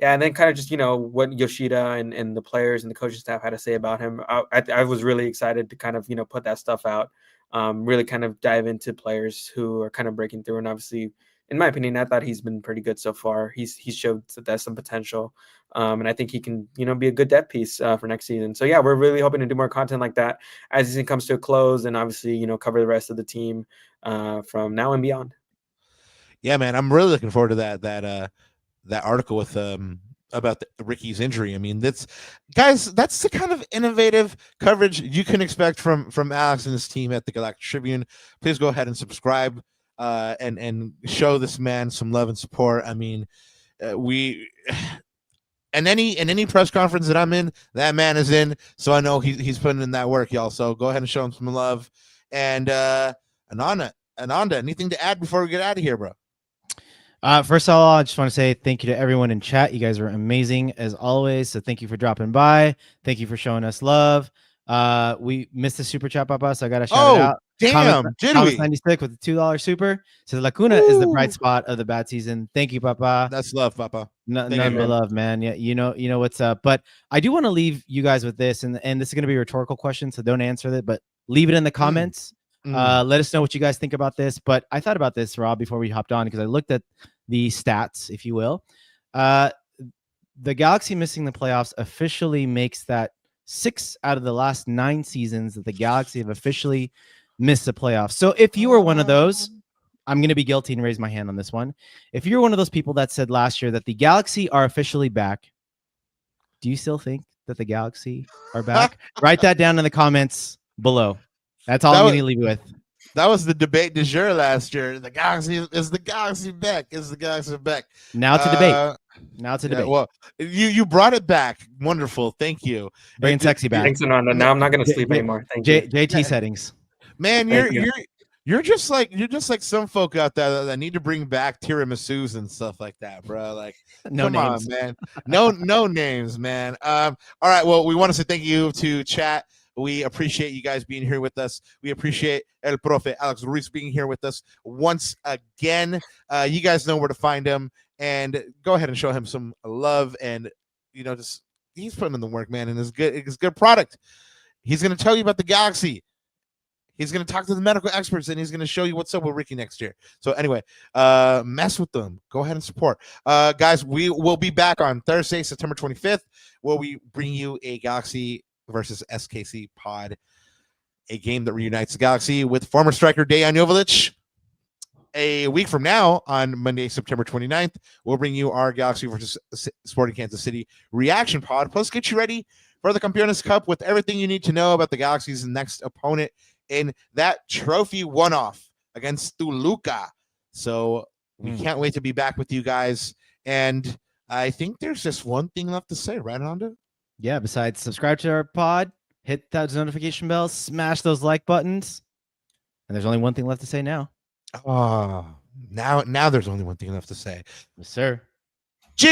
Yeah, and then kind of just what Yoshida and the players and the coaching staff had to say about him. I was really excited to kind of put that stuff out. Really kind of dive into players who are kind of breaking through. And obviously, in my opinion, I thought he's been pretty good so far. He's showed that there's some potential. And I think he can, be a good depth piece for next season. So yeah, we're really hoping to do more content like that as the season comes to a close and obviously, cover the rest of the team from now and beyond. Yeah, man, I'm really looking forward to that article with about Ricky's injury. I mean, that's the kind of innovative coverage you can expect from Alex and his team at the Galactic Tribune. Please go ahead and subscribe and show this man some love and support. I mean, we in any press conference that I'm in, that man is in. So I know he's putting in that work, y'all. So go ahead and show him some love. And Ananda, anything to add before we get out of here, bro? First of all, I just want to say thank you to everyone in chat. You guys are amazing as always. So thank you for dropping by. Thank you for showing us love. We missed the super chat, Papa, so I got to shout it out. Damn, did Thomas we? 96 with the $2 super. So Lacuna is the bright spot of the bad season. Thank you, Papa. That's love, Papa. None but love, man. Yeah, you know what's up. But I do want to leave you guys with this, and this is going to be a rhetorical question, so don't answer it, but leave it in the comments. Let us know what you guys think about this. But I thought about this, Rob, before we hopped on, because I looked at the stats, if you will. The Galaxy missing the playoffs officially makes that 6 out of the last 9 seasons that the Galaxy have officially missed the playoffs. So if you were one of those, I'm going to be guilty and raise my hand on this one. If you're one of those people that said last year that the Galaxy are officially back, do you still think that the Galaxy are back? Write that down in the comments below. That's all I'm going to leave you with. That was the debate du jour last year. The Galaxy is the Galaxy back. Is the Galaxy back? Now it's a debate. Now it's a debate. Well, you brought it back. Wonderful. Thank you. Bringing sexy back. Thanks, Ananda. Now I'm not going to sleep anymore. Thank you. JT settings. Man, you're just like some folk out there that need to bring back tiramisu's and stuff like that, bro. Like, no come names. on, man. No names, man. All right. Well, we want to say thank you to chat. We appreciate you guys being here with us. We appreciate El Profe Alex Ruiz being here with us once again. You guys know where to find him, and go ahead and show him some love. And just he's putting in the work, man, and it's good product. He's going to tell you about the Galaxy. He's going to talk to the medical experts, and he's going to show you what's up with Ricky next year. So anyway, mess with them. Go ahead and support. Guys, we will be back on Thursday, September 25th, where we bring you a Galaxy versus SKC pod, a game that reunites the Galaxy with former striker Dejan Joveljic. A week from now, on Monday, September 29th, we'll bring you our Galaxy versus Sporting Kansas City reaction pod, plus get you ready for the Campeones Cup with everything you need to know about the Galaxy's next opponent in that trophy one-off against Toluca. So we can't wait to be back with you guys. And I think there's just one thing left to say, right, Ananda? Yeah, besides subscribe to our pod, hit that notification bell, smash those like buttons. And there's only one thing left to say now. Oh, now there's only one thing left to say. Yes, sir. G